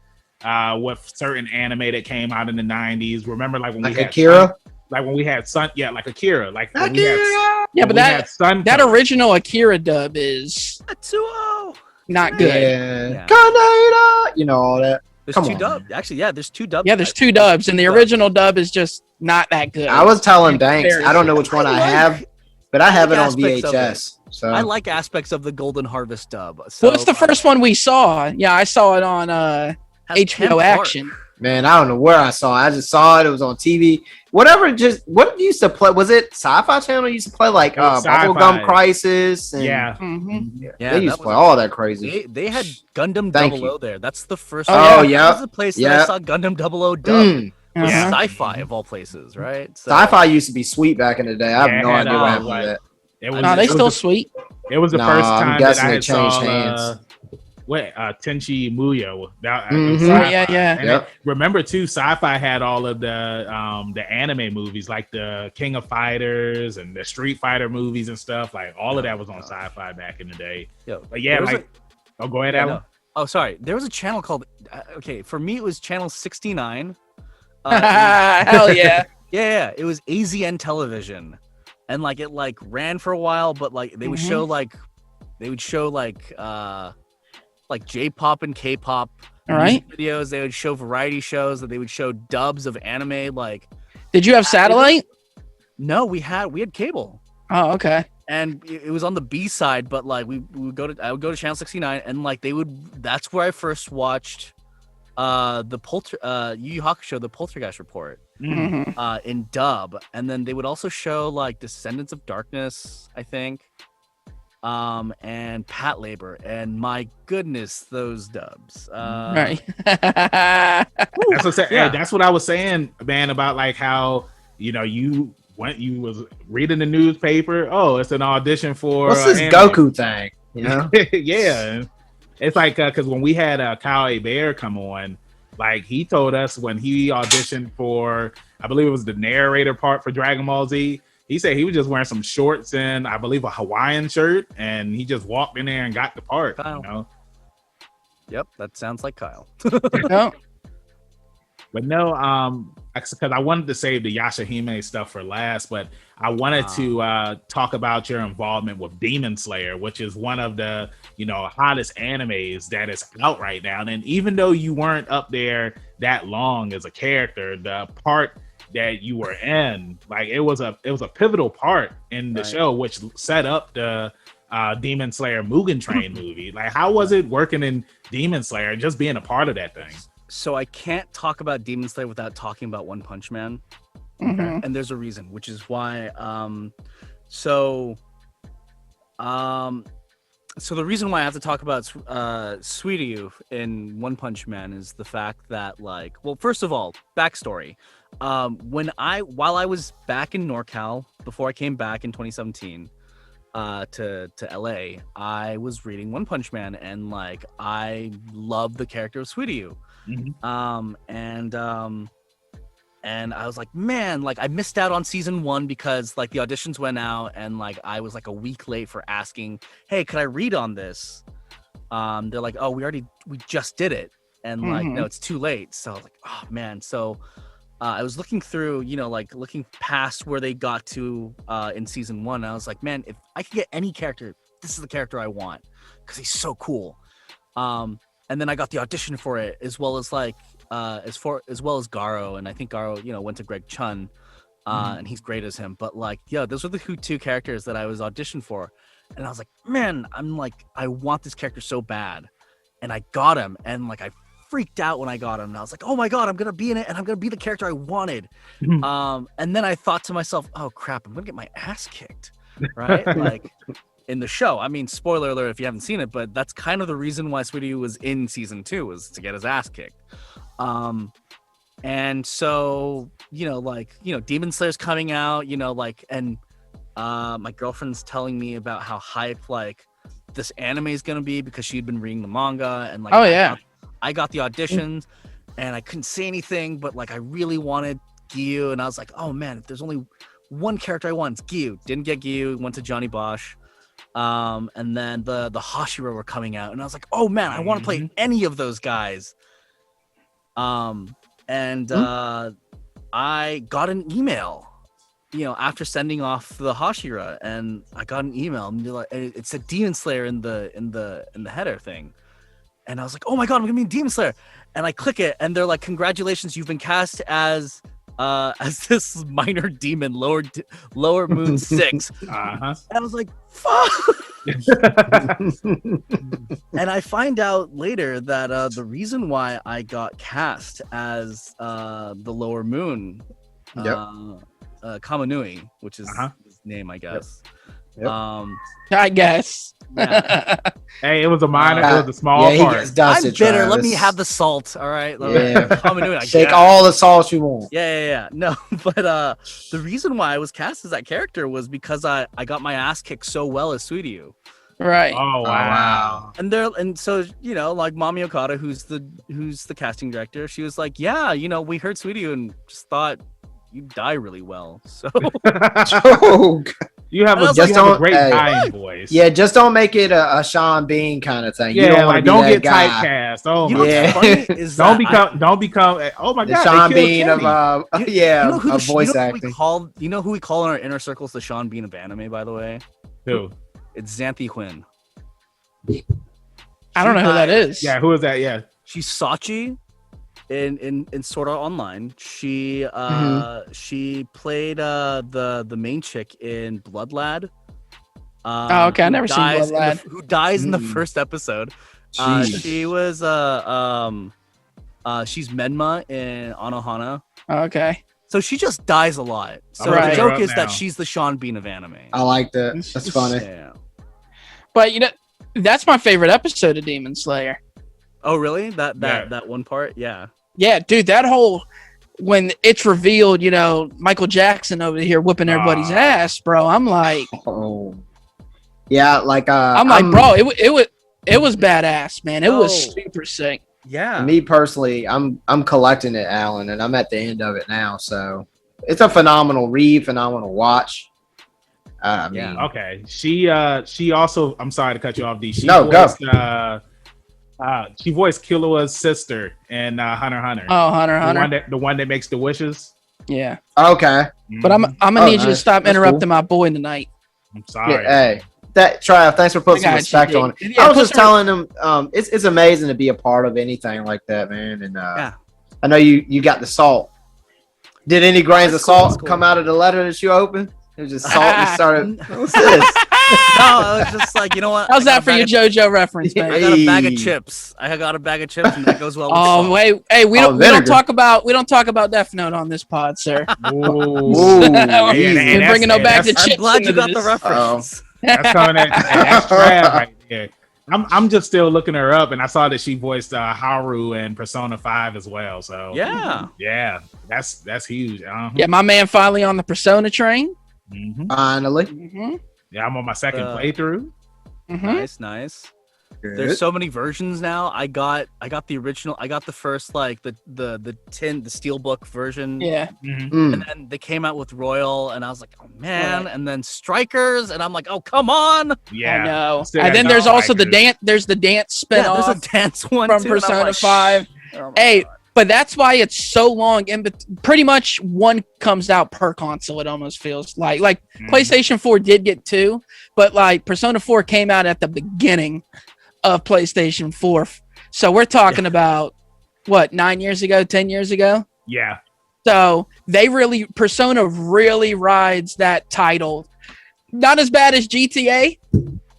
with certain anime that came out in the 90s. Remember, when we had Akira? When we had Sun, like Akira, but that original Akira dub is not good. Yeah. You know all that. There's two dubs. Actually, there's 2 dubs. Yeah, there's 2 dubs, and the original dub is just not that good. I was telling Banks, I don't know which one I have. but I have it like on aspects of it. VHS. So I like aspects of the Golden Harvest dub. So What's the first one we saw? Yeah, I saw it on has HBO Ken Clark. Action. man, I don't know where I saw it. I just saw it. It was on TV. Whatever. Just what used to play? Was it Sci-Fi Channel used to play like It was Bubblegum Sci-Fi. Crisis? And Yeah. Mm-hmm. Yeah, they used that to play was- all that crazy. They had Gundam Thank 00 you. there. That's the first. Oh, yeah. That was the place that Yeah. I saw Gundam 00 dub. Mm. Was Yeah. Sci-Fi of all places, right? So, Sci-Fi used to be sweet back in the day. I Yeah, have no it had, idea what uh, happened like- to that. It was, No, they it was still the, sweet. it was the Nah, first I'm time that guessing I they had saw changed hands. Tenchi Muyo. That, Mhm. Sci-Fi. Oh, yeah, yeah. And Yep. remember too, Sci-Fi had all of the anime movies, like the King of Fighters and the Street Fighter movies and stuff. Like all of that was on Sci-Fi back in the day. Yo, But yeah, there was like oh, go ahead, Yeah, Alan. no. Oh, sorry. There was a channel called. Okay, for me it was channel 69. Hell yeah. Yeah, it was AZN television, and like it like ran for a while, but like they would Mhm. show like J-pop and K-pop All right. videos. They would show variety shows. That they would show dubs of anime. Like Did you have satellite? no, we had cable. Oh, okay. And it was on the B side, but like I would go to channel 69, and like that's where I first watched the Yu Yu Hakusho, the Poltergeist Report, Mhm. in dub. And then they would also show like Descendants of Darkness, I think, and Pat Labor, and my goodness, those dubs. Right. That's what, Yeah. that's what I was saying, man, about like how you was reading the newspaper. Oh, it's an audition for What's this anime. Goku thing? You know? Yeah, it's like because when we had Kyle A. Bear come on, like he told us when he auditioned for, I believe it was the narrator part for Dragon Ball Z. He said he was just wearing some shorts and I believe a Hawaiian shirt, and he just walked in there and got the part. Kyle. Yep, that sounds like Kyle. No. But no, because I wanted to save the Yashahime stuff for last, but I wanted to talk about your involvement with Demon Slayer, which is one of the hottest animes that is out right now. And even though you weren't up there that long as a character, the part that you were in, like it was a pivotal part in the show, which set up the Demon Slayer Mugen Train movie. Like, how was it working in Demon Slayer and just being a part of that thing? So I can't talk about Demon Slayer without talking about One Punch Man. Mhm. And there's a reason, which is why so the reason why I have to talk about Suiryu in One Punch Man is the fact that, like, well, first of all, backstory. While I was back in NorCal before I came back in 2017 to LA, I was reading One Punch Man, and like I loved the character of Suiryu. And I was like, man, like I missed out on season 1 because like the auditions went out, and like I was like a week late for asking, hey, could I read on this? They're like, oh, we just did it, and like no, it's too late. So I was like, oh man. So I was looking through, like looking past where they got to in season 1. And I was like, man, if I could get any character, this is the character I want because he's so cool. And then I got the audition for it, as well as like as well as Garo, and I think Garo, went to Greg Chun, and he's great as him. But like, yeah, those were the two characters that I was auditioned for, and I was like, man, I want this character so bad, and I got him, and like I freaked out when I got him, and I was like, oh my god, I'm gonna be in it, and I'm gonna be the character I wanted. And then I thought to myself, oh crap, I'm gonna get my ass kicked, right? Like. In the show, I mean, spoiler alert if you haven't seen it, but that's kind of the reason why Suiryu was in season 2, was to get his ass kicked. And so, Demon Slayer's coming out, and my girlfriend's telling me about how hype like this anime is gonna be because she'd been reading the manga, and like, I got the auditions, and I couldn't say anything, but like I really wanted Gyu, and I was like, oh man, if there's only one character I want, it's Gyu. Didn't get Gyu, went to Johnny Bosch. And then the Hashira were coming out, and I was like, oh man, I want to play any of those guys. I got an email, after sending off the Hashira, and I got an email, and it said Demon Slayer in the header thing, and I was like, oh my god, I'm gonna be Demon Slayer, and I click it, and they're like, congratulations, you've been cast as as this minor demon, lower moon 6. Uh-huh. And I was like, fuck. And I find out later that the reason why I got cast as the lower moon, Kamanui, which is his name, I guess. Yep. I guess. Yeah. Hey, it was a minor, it was a small he part. gets dusted, I'm bitter. Let Travis. me have the salt. All right. Yeah. Kamanui, I Shake guess. all the salt you want. Yeah. No, but the reason why I was cast as that character was because I got my ass kicked so well as Suiryu. Right. Oh wow. And so like Mami Okada, who's the casting director, she was like, yeah, we heard Suiryu and just thought you die really well. So Joke. You have a great dying voice. Yeah, just don't make it a Sean Bean kind of thing. You Yeah, don't want like to be don't that get guy. typecast. Oh you my know god. what's funny is Don't that become. Oh my The god. Sean they killed Bean Kenny. of voice acting. You know who we call in our inner circles the Sean Bean of anime, by the way? Who? It's Xanthi Huynh. I don't know who that is. Yeah, who is that? Yeah. She's Sachi in Sword Art Online. She she played the main chick in Blood Lad. Oh, okay. I never seen Blood Lad. Who dies in the first episode? She was she's Menma in Anohana. Okay. So she just dies a lot. So Right. the joke Right is now. that she's the Sean Bean of anime. I like that. That's funny. Yeah. But that's my favorite episode of Demon Slayer. Oh really? That one part? Yeah. Yeah, dude, that whole when it's revealed, Michael Jackson over here whooping everybody's ass, bro. I'm like, Oh. Yeah, like bro, it was badass, man. It was super sick. Yeah. me personally, I'm collecting it, Alan, and I'm at the end of it now. So it's a phenomenal read, phenomenal watch. I mean, Okay. She also. I'm sorry to cut you off, D. She No, voiced, she voiced Killua's sister in Hunter x Hunter. Oh, Hunter x Hunter. The one that makes the wishes. Yeah. okay. But I'm gonna need you to nice. stop That's interrupting cool. my boy tonight. I'm sorry. Yeah, hey, that Trav, thanks for putting some I got you, respect dude. on it. Yeah, I was put just some- telling him, it's amazing to be a part of anything like that, man. And Yeah. I know you got the salt. Did any grains That's of cool, salt that's cool. come out of the letter that you opened? It was just salt. You started. What's this? No, I was just like, you know what? How's I got that for a your bag JoJo reference, of- I man? got a bag of Hey. chips. I got a bag of chips, and that goes well with Oh salt. wait, hey, we don't vinegar. talk about Death Note on this pod, sir. Ooh. Ooh, We're easy. bringing no back to that's- I'm chips. glad you into got the this. reference. That's coming at that's Trav right there. I'm just still looking her up, and I saw that she voiced Haru in Persona 5 as well. So Yeah. that's huge. Yeah, my man finally on the Persona train. Mhm. Finally. Mm-hmm. Yeah, I'm on my second playthrough. Mm-hmm. Nice. Good. There's so many versions now. I got the original. I got the first like the steelbook version. Yeah. Mhm. Mm. And then they came out with Royal, and I was like, oh man. And then Strikers, and I'm like, oh come on. Yeah, I know. Still And got then no there's also the strikers. dance. There's the dance Yeah, spinoff there's a dance one from too, and I'm Persona like, 5. oh my Hey, God. but that's why it's so long. Pretty much one comes out per console. It almost feels like Mhm. PlayStation 4 did get 2, but like Persona 4 came out at the beginning of PlayStation 4. So we're talking about what, 9 years ago, 10 years ago. Yeah, So Persona really rides that title. Not as bad as GTA,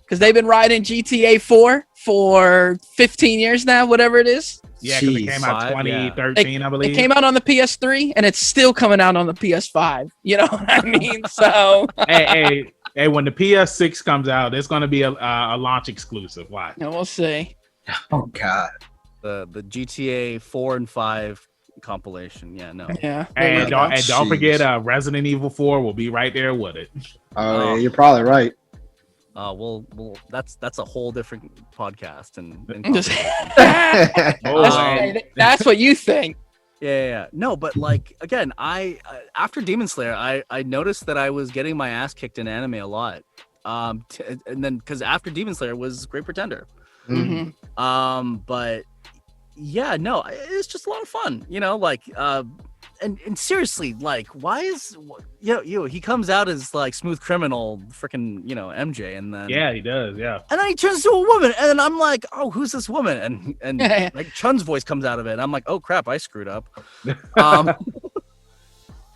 because they've been riding GTA 4 for 15 years now, whatever it is. yeah, because it Jeez. came out 2013, I It believe. came out on the PS3 and it's still coming out on the PS5. You know what I mean? So hey, when the PS6 comes out, it's going to be a launch exclusive. Watch. we'll see. Oh God. The GTA 4 and 5 compilation. Yeah, no. Yeah. And don't Jeez. forget, Resident Evil 4 will be right there with it. Oh, yeah, you're probably right. Well, that's a whole different podcast and Just- Oh, that's what you think. yeah. No, but like again, I after Demon Slayer, I noticed that I was getting my ass kicked in anime a lot. And then because after Demon Slayer was Great Pretender. Mm. Mhm. But yeah, no, it's just a lot of fun, like and seriously, like why is he comes out as like smooth criminal freaking MJ, and then yeah, he does. Yeah. and then he turns into a woman, and then I'm like, oh, who's this woman? And like Chun's voice comes out of it, and I'm like, oh crap, I screwed up.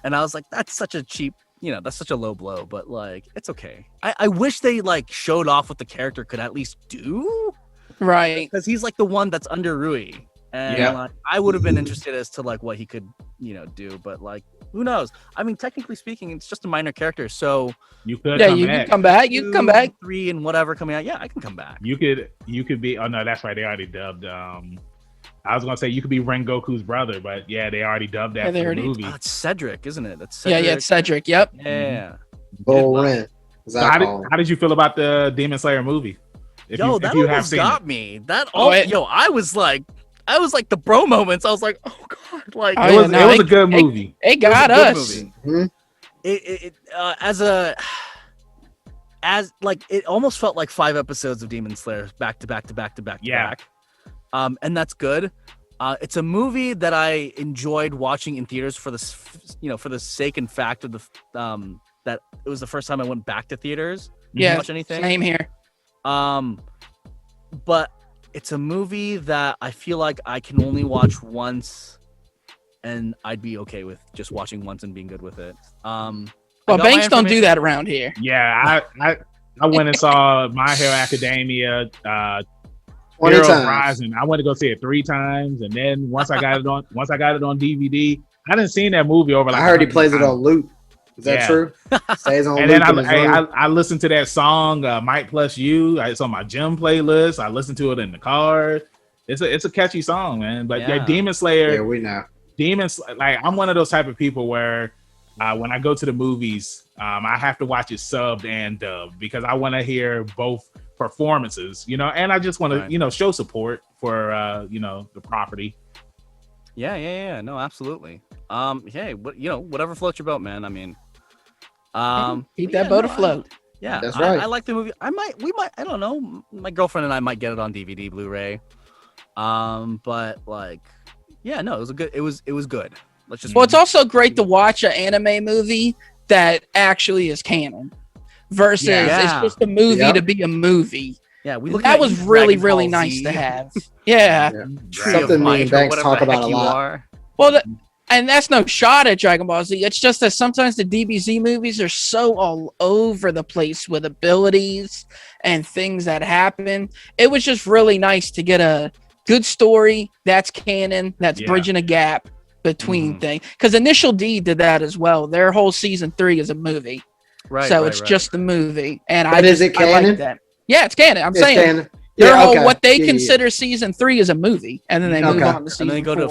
And I was like, that's such a cheap, that's such a low blow, but like, it's okay. I wish they like showed off what the character could at least do. Right. Because he's like the one that's under Rui. And like, I would have been interested as to like what he could, do, but like, who knows? I mean, technically speaking, it's just a minor character, so you could you can come back. You can come back. 3 and whatever coming out. Yeah, I can come back. You could be. Oh no, that's right. They already dubbed. I was gonna say you could be Rengoku's brother, but yeah, they already dubbed that for the movie. Oh, it's Cedric, isn't it? That's Cedric. Yeah, it's Cedric. Yep. Yeah. Bull Ren. So how did you feel about the Demon Slayer movie? That almost got me. I was like the bro moments. I was like, oh god, like it was a good movie. It got us. Mm-hmm. It it almost felt like 5 episodes of Demon Slayer back to back. And that's good. It's a movie that I enjoyed watching in theaters for the for the sake and fact of the that it was the first time I went back to theaters. Yeah, watch anything. Same here. But it's a movie that I feel like I can only watch once, and I'd be okay with just watching once and being good with it. Well, banks don't do that around here. Yeah, I went and saw My Hero Academia, 20 Hero times. Rising. I went to go see it 3 times, and then once I got it on DVD, I didn't see that movie over. Like I heard he plays it on loop. Is that true? Stays on and loop. then I listened to that song Might Plus You. It's on my gym playlist. I listened to it in the car. It's a catchy song, man. But yeah, Demon Slayer. Yeah, we know. I'm one of those type of people where when I go to the movies, I have to watch it subbed and dubbed because I want to hear both performances, and I just want to, show support for, the property. Yeah. No, absolutely. Hey, whatever floats your boat, man. I mean, keep that boat afloat. Yeah, that's right. I like the movie. I don't know. My girlfriend and I might get it on DVD, Blu-ray. But like, yeah, no, it was good. Let's just. Well, it's also great to watch an anime movie that actually is canon versus it's just a movie to be a movie. Yeah, that was really nice to have. Yeah. Something me and Banks talk about a lot. Well, and that's no shot at Dragon Ball Z. It's just that sometimes the DBZ movies are so all over the place with abilities and things that happen. It was just really nice to get a good story that's canon, that's bridging a gap between things. Because Initial D did that as well. Their whole season 3 is a movie. Right. So it's just the movie. And is it canon? I like that. Yeah, it's canon. I'm saying canon. their whole what they consider season 3 is a movie, and then they move on to season 4. And then they go to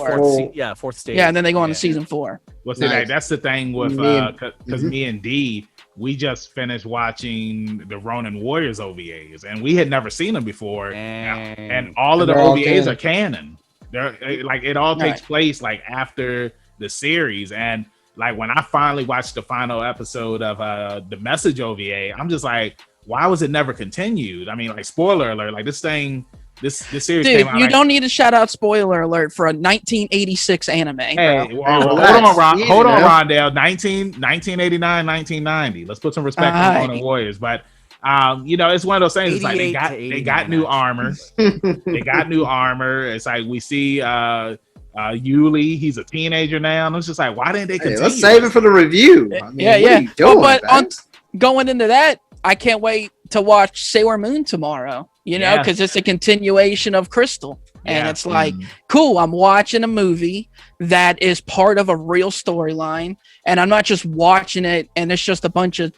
fourth stage. Yeah, and then they go on to season 4. Well, see, that's the thing with because me and D, we just finished watching the Ronin Warriors OVAs, and we had never seen them before, and all of the OVAs are canon. They're like it all takes place like after the series, and like when I finally watched the final episode of the Message OVA, I'm just like, why was it never continued? I mean, like, spoiler alert, like this series Dude, came out. You don't need to shout out spoiler alert for a 1986 anime. Hey, hold on, Rondell. 1989, 1990. Let's put some respect on the Warriors. But it's one of those things. It's like they got new armor. They got new armor. It's like we see Yuli, he's a teenager now. And it's just like, why didn't they continue? Let's save it for the review. I mean, Going into that, I can't wait to watch Sailor Moon tomorrow, because it's a continuation of Crystal. And it's like, cool, I'm watching a movie that is part of a real storyline. And I'm not just watching it and it's just a bunch of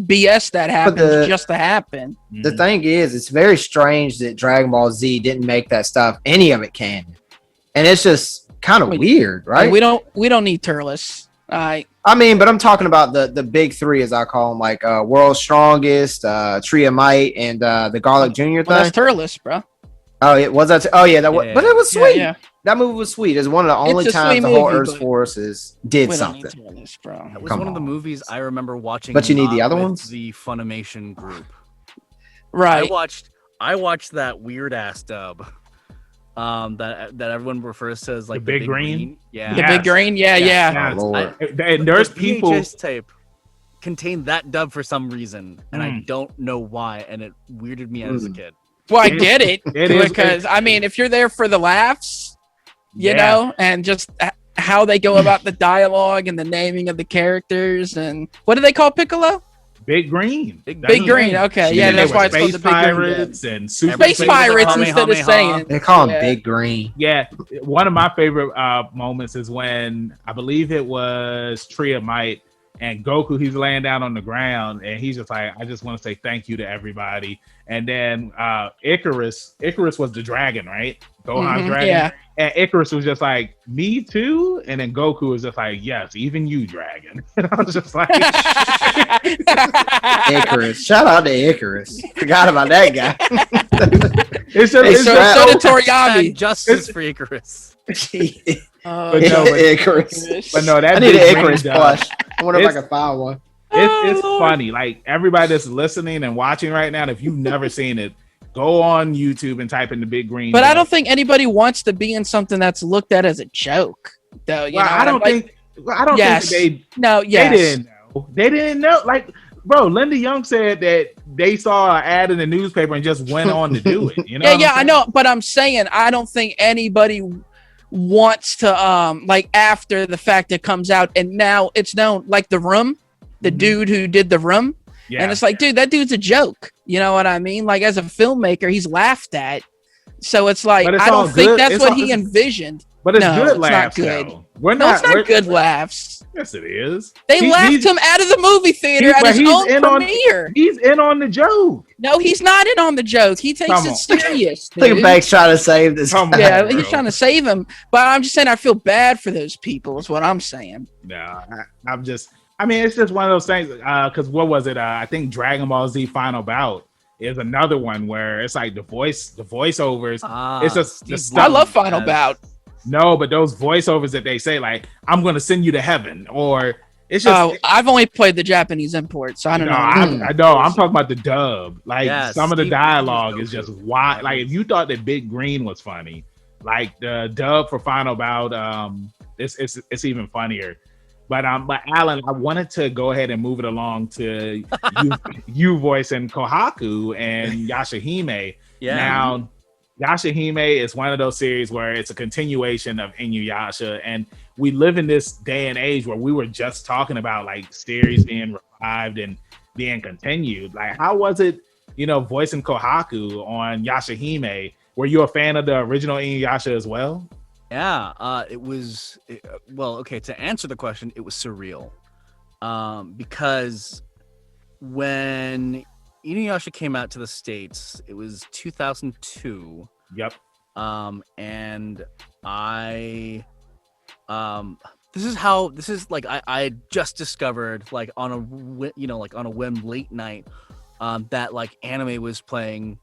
BS that happens just to happen. The thing is, it's very strange that Dragon Ball Z didn't make that stuff, any of it canon. And it's just kind of weird, right? We don't need Turles. I mean, but I'm talking about the big 3, as I call them, like World's Strongest, Tree of Might, and the Garlic Jr. thing. That's Turles, bro. Oh, it was that. But it was sweet. Yeah. That movie was sweet. It's one of the only times the whole Earth's forces did something. Turles, bro. That was one of the movies I remember watching. But you need the other ones. The Funimation group. Right. I watched that weird ass dub. That everyone refers to as like the big green. Yeah. The big green. Yeah. Oh, Lord. And there's people. VHS tape contained that dub for some reason, and I don't know why, and it weirded me out as a kid. Well, I get it because I mean, if you're there for the laughs, you know, and just how they go about the dialogue and the naming of the characters. And what do they call Piccolo? Big Green. Big Green. Okay, yeah, that's why it's called the Big Green. Pirates and Super Space Pirates instead of saying. They call him Big Green. Yeah, one of my favorite moments is when I believe it was Tree of Might and Goku. He's laying down on the ground and he's just like, I just want to say thank you to everybody. And then Icarus was the dragon, right? Gohan's dragon. Yeah. And Icarus was just like, me too. And then Goku was just like, yes, even you, dragon. And I was just like, Icarus. Shout out to Icarus. Forgot about that guy. it's so did Toriyami. Justice for Icarus. But no, that I need an Icarus plush. I wonder if I can find one. It's funny. Like everybody that's listening and watching right now, if you've never seen it, go on YouTube and type in the Big Green. But I don't think anybody wants to be in something that's looked at as a joke, though. I don't think they. No, yes. They didn't know. They didn't know. Like, bro, Linda Young said that they saw an ad in the newspaper and just went on to do it. You know? Yeah, I know. But I'm saying I don't think anybody wants to like after the fact it comes out and now it's known, like The Room, the dude who did The Room. Yeah. And it's like, dude, that dude's a joke. You know what I mean? Like, as a filmmaker, he's laughed at. So it's like, I don't think that's what he envisioned. But it's good laughs. It's not good. We're not good laughs. Yes, it is. They laughed him out of the movie theater at his own premiere. He's in on the joke. No, he's not in on the joke. He takes it serious. I think Bank's trying to save this. Yeah, he's trying to save him. But I'm just saying, I feel bad for those people, is what I'm saying. No, I mean, it's just one of those things. Because what was it? I think Dragon Ball Z Final Bout is another one where it's like the voiceovers. It's just the stuff. I love Final Bout. No, but those voiceovers that they say, like, I'm going to send you to heaven, or it's just. I've only played the Japanese import, so I don't know. I know. I'm talking about the dub. Like, some of the dialogue is just wild. Like, if you thought that Big Green was funny, like the dub for Final Bout, it's even funnier. But Alan, I wanted to go ahead and move it along to you voicing Kohaku and Yashahime. Yeah. Now, Yashahime is one of those series where it's a continuation of Inuyasha, and we live in this day and age where we were just talking about like series being revived and being continued. Like, how was it, voicing Kohaku on Yashahime? Were you a fan of the original Inuyasha as well? Yeah, it was. Okay. To answer the question, it was surreal, because when Inuyasha came out to the States, it was 2002. Yep. And I, this is like I just discovered, like on a whim late night, that like anime was playing,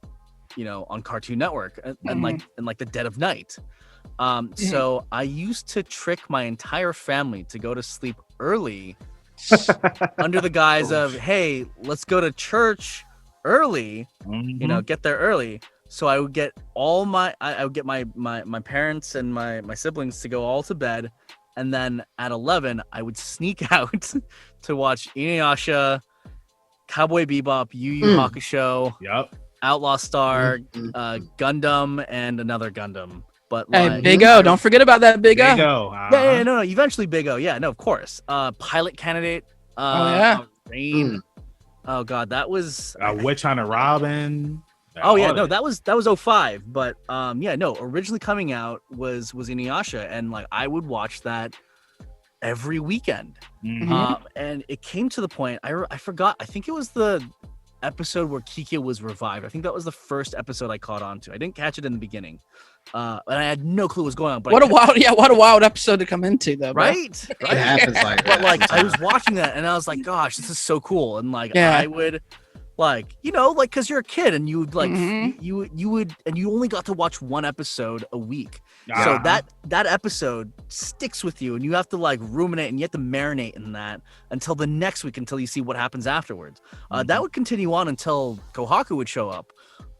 on Cartoon Network and like the dead of night. So I used to trick my entire family to go to sleep early under the guise of, hey, let's go to church early, get there early. So I would get I would get my parents and my siblings to go all to bed. And then at 11, I would sneak out to watch Inuyasha, Cowboy Bebop, Yu Yu Hakusho, Outlaw Star, Gundam, and another Gundam. But hey, Big O, don't forget about that Big O. Big O. Yeah, no, eventually Big O. Yeah, no, of course. Pilot Candidate. Rain. Oh God, that was Witch Hunter Robin. Oh yeah, no, that was 05. But originally coming out was Inuyasha, and like I would watch that every weekend. And it came to the point I forgot. I think it was the episode where Kikyo was revived. I think that was the first episode I caught on to. I didn't catch it in the beginning, and I had no clue what was going on. But what a wild episode to come into, though. Right? It happens like that. But like I was watching that, and I was like, "Gosh, this is so cool!" And like I would, like because you're a kid, and you would like you would, and you only got to watch one episode a week. So that episode sticks with you, and you have to like ruminate, and you have to marinate in that until the next week, until you see what happens afterwards. That would continue on until Kohaku would show up,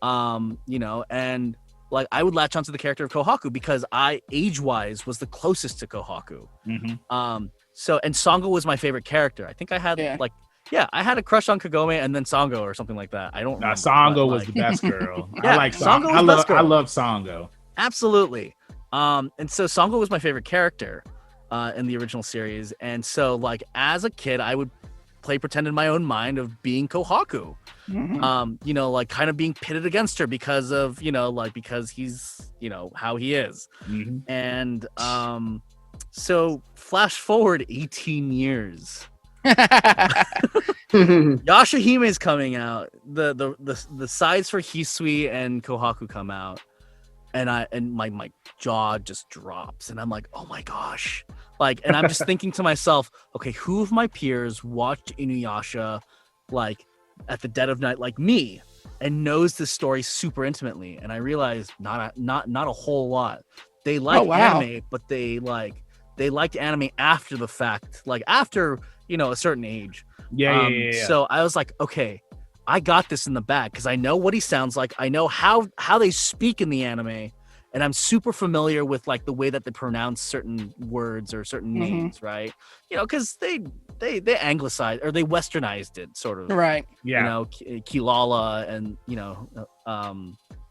and like I would latch onto the character of Kohaku because I age-wise was the closest to Kohaku. So and Sango was my favorite character. I think I had I had a crush on Kagome and then Sango or something like that. I don't remember. Sango was the best girl. Yeah, I like Sango. I love Sango. Absolutely. And so Sango was my favorite character. in the original series. And so like as a kid, I would play pretend in my own mind of being Kohaku. You know, like kind of being pitted against her because of, you know, like because he's, you know, how he is. And so flash forward 18 years. Yashahime is coming out. The sides for Hisui and Kohaku come out, and my jaw just drops, and I'm like, oh my gosh, like, and I'm just thinking to myself, okay, who of my peers watched Inuyasha like at the dead of night like me, and knows this story super intimately? And I realized not a whole lot. They like anime, but they liked anime after the fact, like after, you know, a certain age. Yeah. So I was like, okay, I got this in the bag because I know what he sounds like. I know how they speak in the anime, and I'm super familiar with like the way that they pronounce certain words or certain names, right? You know, because they anglicized or they westernized it, sort of, right? Yeah. You know, Kilala and, you know,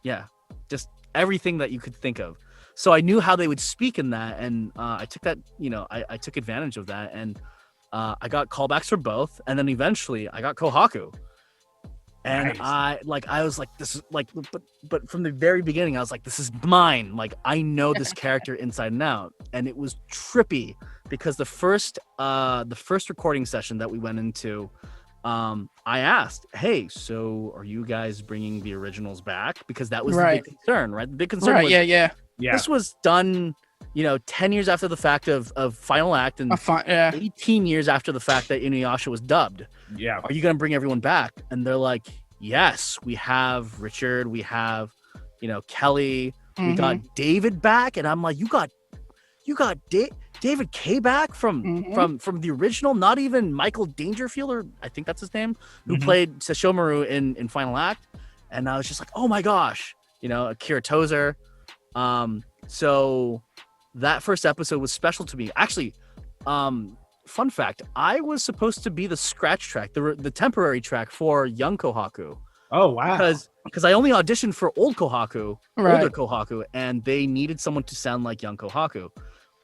yeah, just everything that you could think of. So I knew how they would speak in that, and I took that, you know, I took advantage of that, and I got callbacks for both, and then eventually I got Kohaku. And nice. I was like, this is like, but from the very beginning, I was like, this is mine. Like, I know this character inside and out. And it was trippy because the first recording session that we went into, I asked, hey, so are you guys bringing the originals back? Because that was the big concern, right? The big concern was, yeah. This was done, you know, 10 years after the fact of Final Act, and 18 years after the fact that Inuyasha was dubbed. Yeah. Are you going to bring everyone back? And they're like, yes, we have Richard, we have, you know, Kelly, we got David back. And I'm like, you got David K back from the original, not even Michael Dangerfield, or I think that's his name, who played Sesshomaru in Final Act. And I was just like, oh my gosh, you know, Akira Tozer. So that first episode was special to me. Actually, fun fact, I was supposed to be the scratch track, the temporary track for Young Kohaku. Oh, wow. Because I only auditioned for old Kohaku, older Kohaku, and they needed someone to sound like Young Kohaku.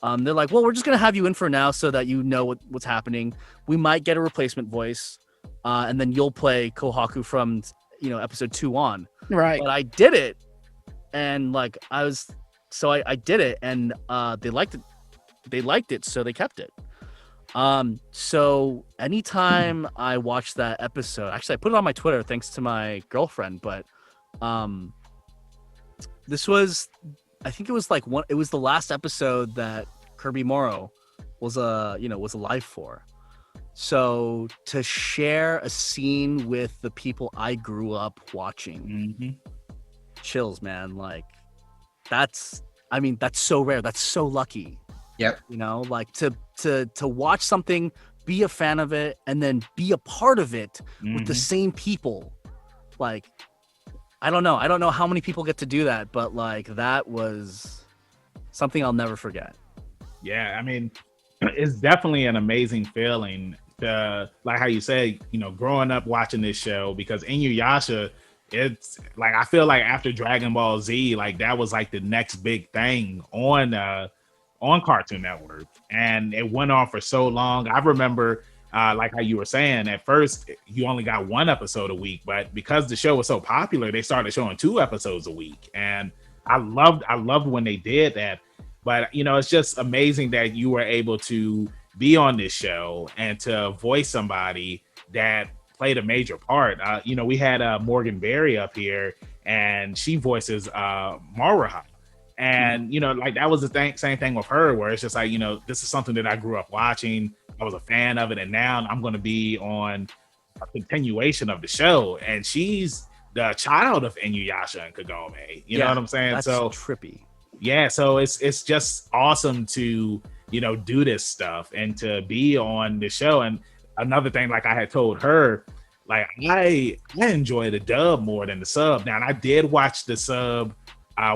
They're like, well, we're just going to have you in for now so that you know what's happening. We might get a replacement voice, and then you'll play Kohaku from, you know, episode 2 on. Right. But I did it, and like I did it, and they liked it, so they kept it. So anytime I watch that episode, actually I put it on my Twitter thanks to my girlfriend, but this was, I think it was like it was the last episode that Kirby Morrow was alive for. So to share a scene with the people I grew up watching, chills, man. Like that's so rare. That's so lucky. Yep. You know, like to watch something, be a fan of it, and then be a part of it with the same people. Like, I don't know how many people get to do that, but like that was something I'll never forget. Yeah, I mean, it's definitely an amazing feeling to, like how you say, you know, growing up watching this show, because Inuyasha, it's like, I feel like after Dragon Ball Z, like that was like the next big thing on Cartoon Network, and it went on for so long. I remember like how you were saying, at first you only got 1 episode a week, but because the show was so popular, they started showing 2 episodes a week, and I loved when they did that. But you know, it's just amazing that you were able to be on this show and to voice somebody that played a major part. You know, we had Morgan Berry up here, and she voices Maruha. And, you know, like that was the same thing with her, where it's just like, you know, this is something that I grew up watching. I was a fan of it. And now I'm going to be on a continuation of the show. And she's the child of Inuyasha and Kagome. You know what I'm saying? That's so trippy. Yeah. So it's just awesome to, you know, do this stuff and to be on the show. And another thing, like I had told her, like I enjoy the dub more than the sub. Now, and I did watch the sub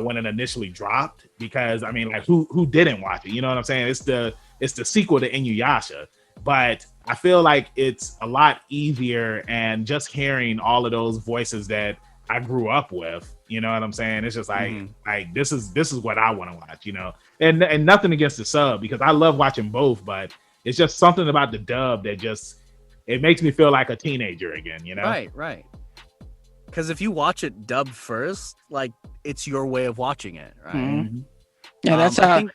when it initially dropped, because I mean, like who didn't watch it? You know what I'm saying? It's the sequel to Inuyasha, but I feel like it's a lot easier, and just hearing all of those voices that I grew up with. You know what I'm saying? It's just like this is what I want to watch, you know. And nothing against the sub, because I love watching both, but it's just something about the dub that just it makes me feel like a teenager again, you know? Right. Because if you watch it dubbed first, like it's your way of watching it, right? Mm-hmm. Yeah, that's I how. think...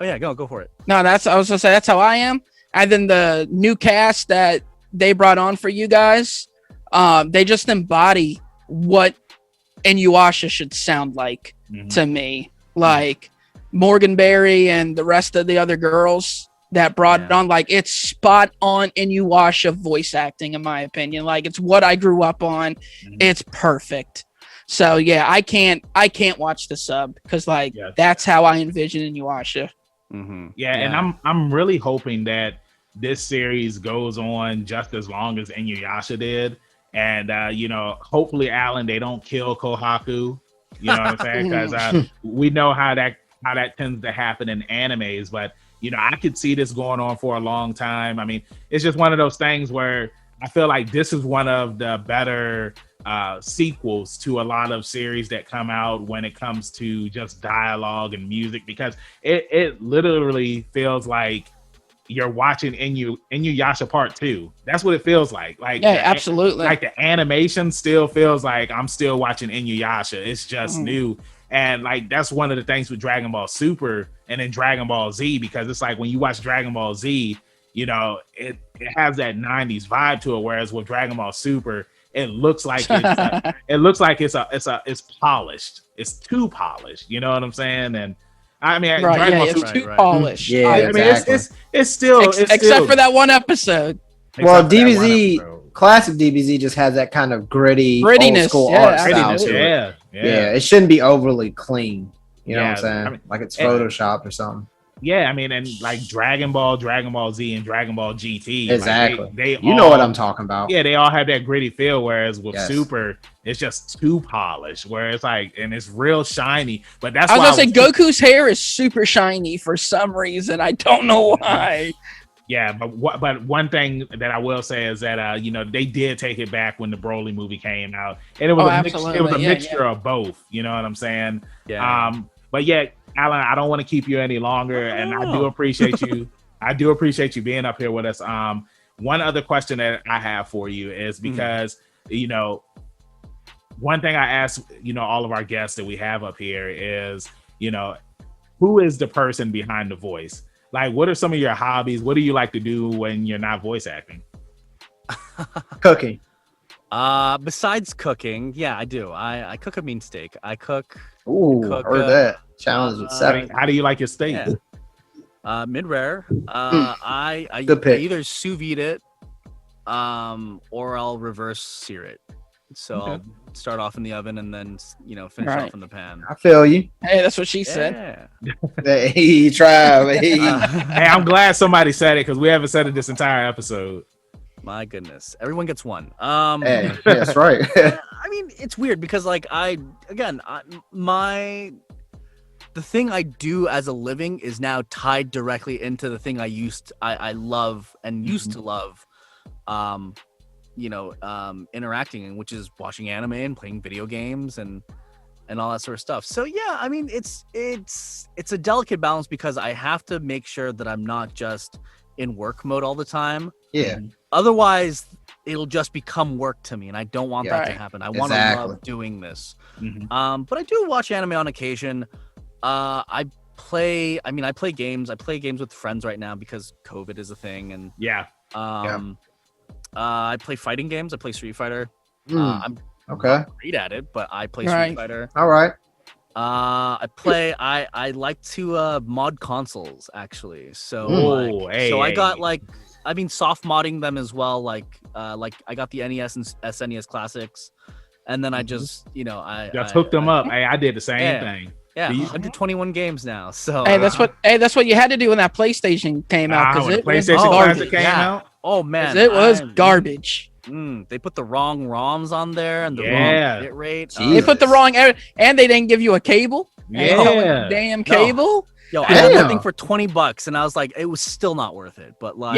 Oh yeah, go for it. No, I was gonna say that's how I am. And then the new cast that they brought on for you guys, they just embody what Inuyasha should sound like to me. Like Morgan Berry and the rest of the other girls that brought it on, like it's spot on Inuyasha voice acting, in my opinion. Like it's what I grew up on. It's perfect. So yeah, I can't watch the sub because that's how I envision Inuyasha. Yeah, and I'm really hoping that this series goes on just as long as Inuyasha did. And, you know, hopefully, Alan, they don't kill Kohaku. You know what I'm saying? Because we know how that tends to happen in animes. But, you know, I could see this going on for a long time. I mean, it's just one of those things where I feel like this is one of the better sequels to a lot of series that come out when it comes to just dialogue and music, because it literally feels like you're watching Inuyasha Part 2. That's what it feels like. Like absolutely. Like the animation still feels like I'm still watching Inuyasha. It's just new. And like that's one of the things with Dragon Ball Super and then Dragon Ball Z, because it's like when you watch Dragon Ball Z, you know, it has that 90s vibe to it, whereas with Dragon Ball Super, it looks like it's polished. It's too polished. You know what I'm saying? And I mean, it's too polished. Yeah, I mean, it's still except for that one episode. Well, DBZ classic DBZ just has that kind of grittiness, old school art style to it. Yeah, it shouldn't be overly clean. You know what I'm saying? I mean, like it's photoshopped or something. Yeah, I mean, and like Dragon Ball Z, and Dragon Ball GT. Exactly. Like they you know what I'm talking about. Yeah, they all have that gritty feel, whereas with Super, it's just too polished. Where it's like, and it's real shiny. But that's I was gonna say Goku's hair is super shiny for some reason. I don't know why. Yeah, but one thing that I will say is that you know, they did take it back when the Broly movie came out, and it was a mixture of both. You know what I'm saying? Yeah. But yeah, Alan, I don't want to keep you any longer, and I do appreciate you. I do appreciate you being up here with us. One other question that I have for you is because you know, one thing I ask, you know, all of our guests that we have up here is, you know, who is the person behind the voice? Like, what are some of your hobbies? What do you like to do when you're not voice acting? Cooking. Besides cooking, yeah, I do. I cook a mean steak. I cook. Ooh, heard that. Challenge with 7. How do you like your steak? Yeah. Mid-rare. I either sous vide it, or I'll reverse sear it. So I'll start off in the oven and then, you know, finish off in the pan. I feel you. Hey, that's what she said. Hey, Trav. Hey, I'm glad somebody said it because we haven't said it this entire episode. My goodness, everyone gets one. Hey, that's right. I mean, it's weird because like the thing I do as a living is now tied directly into the thing I love and used to love. Interacting in, which is watching anime and playing video games and all that sort of stuff. So yeah, I mean, it's a delicate balance because I have to make sure that I'm not just in work mode all the time. Yeah. Otherwise, it'll just become work to me, and I don't want that to happen. I want to love doing this. But I do watch anime on occasion. I play games. I play games with friends right now because COVID is a thing, and I play fighting games. I play Street Fighter. I'm not great at it, but I play Street Fighter. All right. I like to mod consoles actually. So I got soft modding them as well. Like I got the NES and SNES classics, and then I just I hooked them up. Hey, I did the same thing. Yeah, 121 games now. So hey, that's what you had to do when that PlayStation came out, because it was garbage. Came out. Oh man, it was garbage. They put the wrong ROMs on there and the wrong bit rate. They put the wrong, and they didn't give you a cable. Damn cable. Yo, I got that thing for $20, and I was like, it was still not worth it. But like,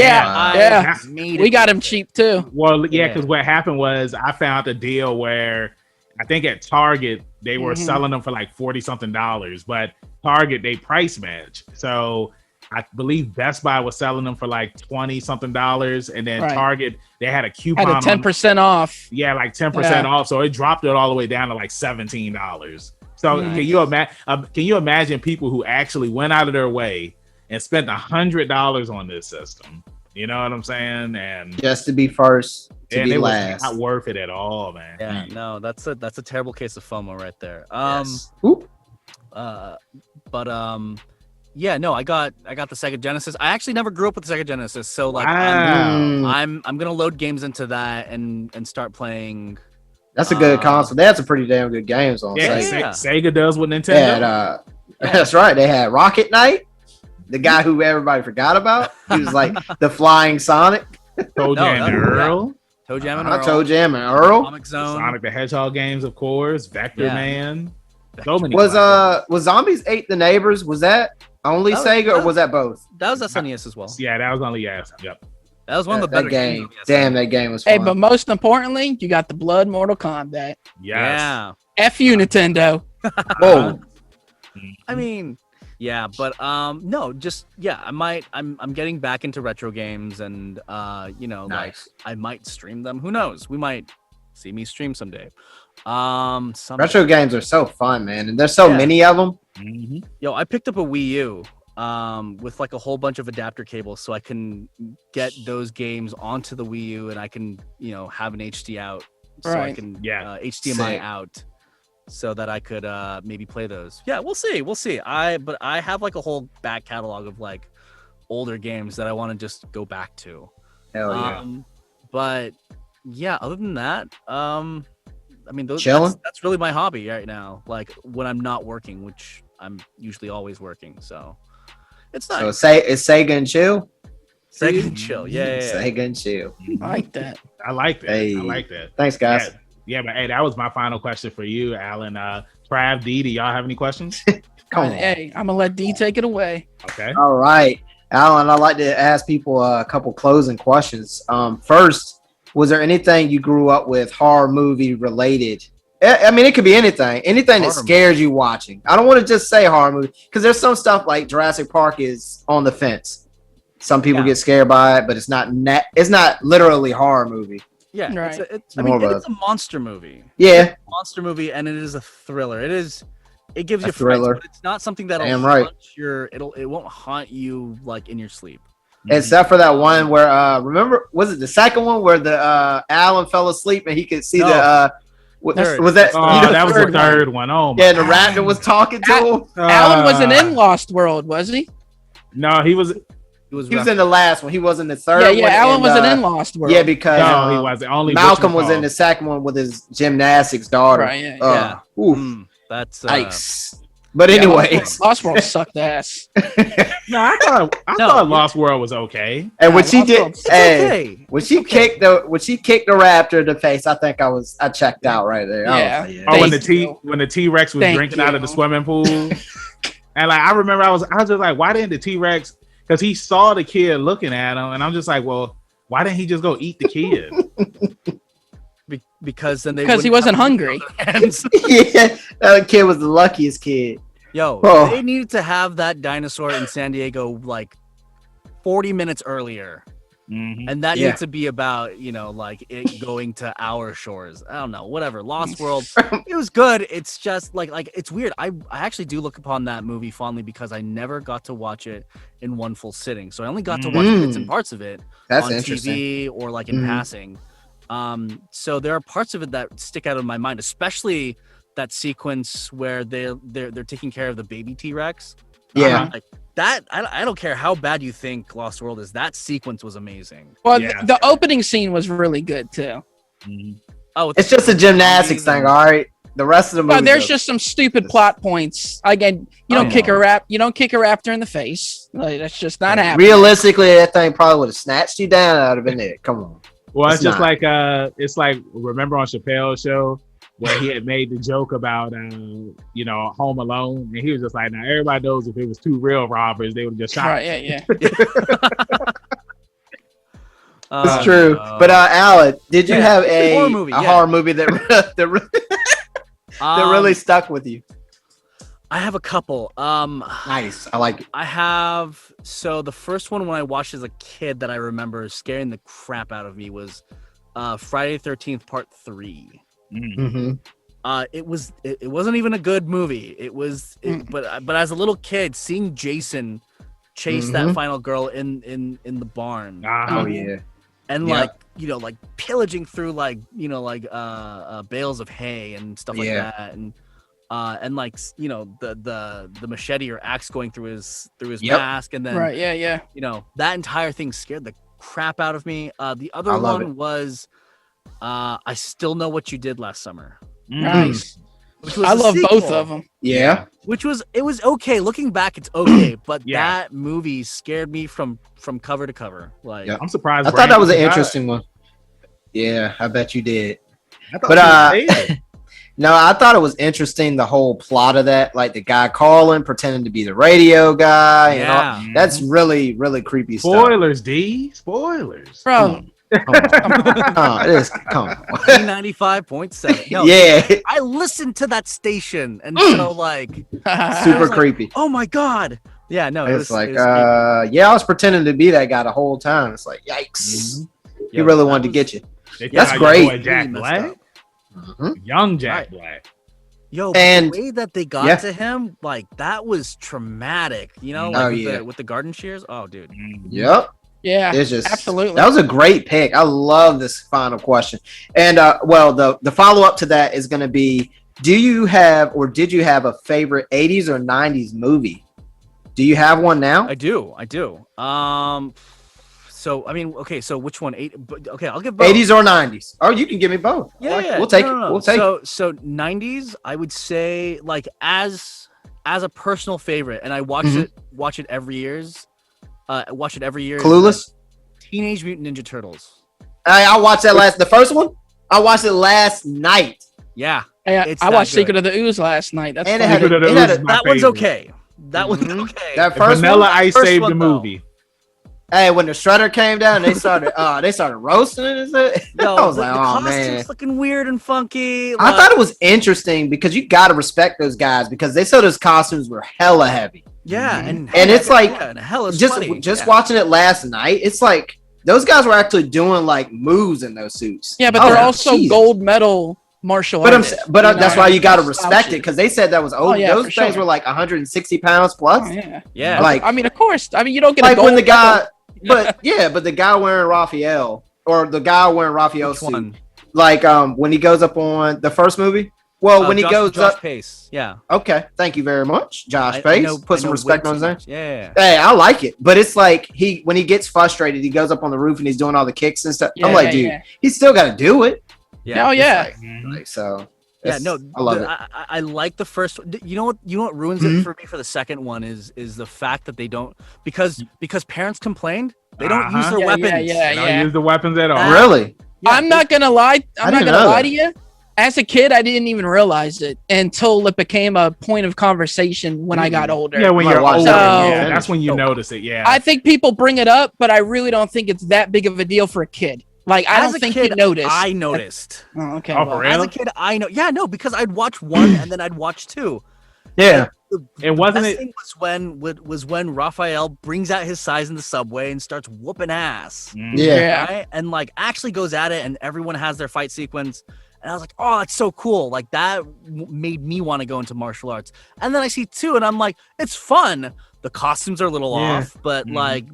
we got them cheap too. Well, yeah, because what happened was I found a deal where I think at Target they were Mhm. selling them for like $40 something, but Target they price match. So I believe Best Buy was selling them for like $20 something, and then Right. Target they had a coupon Had a 10% off. yeah, like 10% Yeah. off. So it dropped it all the way down to like $17. So Nice. can you imagine people who actually went out of their way and spent $100 on this system? You know what I'm saying? And Just to be first, to be it was last. not worth it at all, man. Yeah, no, that's a terrible case of FOMO right there. Yes. Oop. Yeah, no, I got the Sega Genesis. I actually never grew up with the Sega Genesis, so like Wow. I'm gonna load games into that and start playing. That's a good console. They had some pretty damn good games on Yeah, Sega. Yeah. Sega does with Nintendo. They had, that's right. They had Rocket Knight, the guy who everybody forgot about. He was like the flying Sonic. Toe Jam and Earl, Toe Jam and Not Earl, Toe Jam and Earl. Comic Zone. Sonic the Hedgehog games, of course, Vector Yeah. Man. So many. Was Zombies Ate the Neighbors? Was that only That was- Sega or was that both? That was SNES as well. Yeah, that was only Yep. That was one of the That better game. games. Damn, that game was fun. Hey, but most importantly, you got the Blood Mortal Kombat. Yes. Yeah. F you, Nintendo. Whoa. I mean, yeah, but no, just yeah, I'm getting back into retro games and you know, like Nice. I might stream them. Who knows? We might see me stream someday. Someday. Retro games are so fun, man, and there's so Yeah. many of them. Mhm. Yo, I picked up a Wii U with like a whole bunch of adapter cables so I can get those games onto the Wii U and I can, you know, have an HD out so I Right. can Yeah. HDMI Sick. out so that I could maybe play those. Yeah, we'll see. But I have like a whole back catalog of like older games that I want to just go back to. Hell yeah. But yeah, other than that, I mean, Chilling? that's really my hobby right now. Like when I'm not working, which I'm usually always working, so it's So nice. it's Sega and chill. Sega and chill, yeah. Sega and chill. I like that. I like that. Hey. I like that. Thanks, guys. Yeah, but hey, that was my final question for you, Alan. Trav, D, do y'all have any questions? Come on. Hey, I'm gonna let D take it away. Okay. All right, Alan. I'd like to ask people a couple closing questions. First, was there anything you grew up with horror movie related? I mean, it could be anything that Horror scares you watching. I don't want to just say horror movie because there's some stuff like Jurassic Park is on the fence. Some people Yeah. get scared by it, but it's not literally horror movie. Yeah, Right. I More mean, of it's a monster movie. Yeah, Monster movie, and it is a thriller. It gives A you thriller. frights, but it's not something that'll Damn right. haunt it won't haunt you like in your sleep. except for that one where remember, was it the second one where the Alan fell asleep and he could see No. the was that Oh, that was the third one. third one. Oh my yeah, the God. raptor was talking to him. Alan wasn't in Lost World, was he? No, he was. It was He was rough. in the last one. He was in the third Yeah, one. yeah. Alan and, wasn't in Lost World. Yeah, because No, he wasn't. Only Malcolm was Richard in the second one with his gymnastics daughter. Right, yeah, Uh, oof, That's yikes. But Yeah, anyway, Lost World sucked ass. No, I thought Lost World was okay. and when Yeah, she Lost did, World's- hey, okay. when she kicked the raptor in the face, I think I checked out right there. Yeah. I was like, Oh, when Thank you. when the T-Rex was Thank drinking out of the you. swimming pool, and like I remember, I was just like, why didn't the T-Rex? Because he saw the kid looking at him, and I'm just like, well, why didn't he just go eat the kid? Because then Because he wasn't hungry. yeah, that kid was the luckiest kid. Yo, Oh. they needed to have that dinosaur in San Diego like 40 minutes earlier. Mhm. And that Yeah. needs to be about, you know, like it going to our shores. I don't know, whatever. Lost World, it was good. It's just like it's weird. I actually do look upon that movie fondly because I never got to watch it in one full sitting. So I only got to watch bits and parts of it That's on interesting. TV or like in Mhm. passing. So there are parts of it that stick out of my mind, especially that sequence where they're taking care of the baby T-Rex. Yeah. Like that, I don't care how bad you think Lost World is. That sequence was amazing. Well, Yeah. the opening scene was really good too. Mhm. Oh, It's just a gymnastics thing, all right. The rest of the movie. Well, there's just some stupid plot points. Again, you don't Oh. kick a raptor in the face. Like, that's just not happening. realistically, that thing probably would have snatched you down out of been there. Come on. Well, It's it's just not. like it's like remember on Chappelle's show where he had made the joke about Home Alone, and he was just like, now everybody knows if it was two real robbers, they would have just shot. Right, yeah. It's true. But Alan, did you Yeah, have it's a a horror movie, a yeah. horror movie that that really stuck with you? I have a couple. Nice. I like it. I have. So the first one when I watched as a kid that I remember scaring the crap out of me was Friday the 13th Part 3. Mm-hmm. It wasn't even a good movie. But as a little kid, seeing Jason chase that final girl in the barn. Oh yeah. And like pillaging through bales of hay and stuff like that, and the machete or axe going through his mask, and then that entire thing scared the crap out of me. The other one was I Still Know What You Did Last Summer. Nice. I love both of them. Yeah. It was okay. Looking back, it's okay, but that movie scared me from cover to cover. Like, I'm surprised. I thought that was an interesting one. Yeah, I bet you did. No, I thought it was interesting, the whole plot of that, like the guy calling, pretending to be the radio guy. Yeah. And all. That's really, really creepy Spoilers, D. Spoilers. Bro. Come on. It is. Come on. 95.7. No, yeah. I listened to that station, and so Super creepy. Like, oh my god. Yeah, no, it's like, I was pretending to be that guy the whole time. It's like, yikes. He really wanted to get you. That's great. Jack Black. Young Jack Black. Yo, and the way that they got to him, like that was traumatic. You know, with the garden shears. Oh, dude. Yep. Yeah, it's just absolutely. That was a great pick. I love this final question. And the follow up to that is going to be: do you have or did you have a favorite 80s or 90s movie? Do you have one now? I do. So I mean, okay. So which one? Okay, I'll give both. 80s or 90s. Oh, you can give me both. Yeah, we'll take it. We'll take it. So 90s, I would say like as a personal favorite, and I watch it every year. Watch it every year. Clueless. Teenage Mutant Ninja Turtles. I watched that the first one. I watched it last night. Yeah. I watched Secret of the Ooze last night. That's and that one's okay. That one's okay. That first Vanilla one, Ice saved the movie. Hey, when the shredder came down, they started roasting it. No, I was the like, oh costume's man, looking weird and funky. I thought it was interesting because you got to respect those guys because they said those costumes were hella heavy. Yeah, and it's like hella just watching it last night. It's like those guys were actually doing like moves in those suits. Yeah, but they're also gold medal martial artists. But that's why you got to respect it because they said that was those things were like 160 pounds plus. Oh, yeah. Like I mean, of course. I mean, you don't get like a gold when the guy. medal. But the guy wearing Raphael or the guy wearing Raphael's suit, one? like when he goes up on the first movie. Well, when he goes Josh up, Pace. Yeah. Okay, thank you very much, Josh Pace. Put some respect on his name. Yeah. Hey, I like it, but it's like when he gets frustrated, he goes up on the roof and he's doing all the kicks and stuff. I'm like, dude, he's still got to do it. Yeah. Oh yeah. Like, so. Yeah, no, I love it. I like the first. You know what ruins it for me for the second one is the fact that they don't because parents complained they don't use their weapons. They don't use the weapons at all. Really? Yeah, I'm not gonna lie. I'm not gonna lie to you. As a kid, I didn't even realize it until it became a point of conversation when I got older. Yeah, when you're older, So, that's when you notice it. Yeah, I think people bring it up, but I really don't think it's that big of a deal for a kid. Like, I don't think you noticed. I noticed. Oh, okay. Oh, for real? As a kid, I know. Yeah, no, because I'd watch one and then I'd watch two. Yeah. And wasn't it? Thing was when Raphael brings out his size in the subway and starts whooping ass. Yeah. Right? And like actually goes at it, and everyone has their fight sequence. And I was like, oh, that's so cool. Like that made me want to go into martial arts. And then I see two, and I'm like, it's fun. The costumes are a little off, but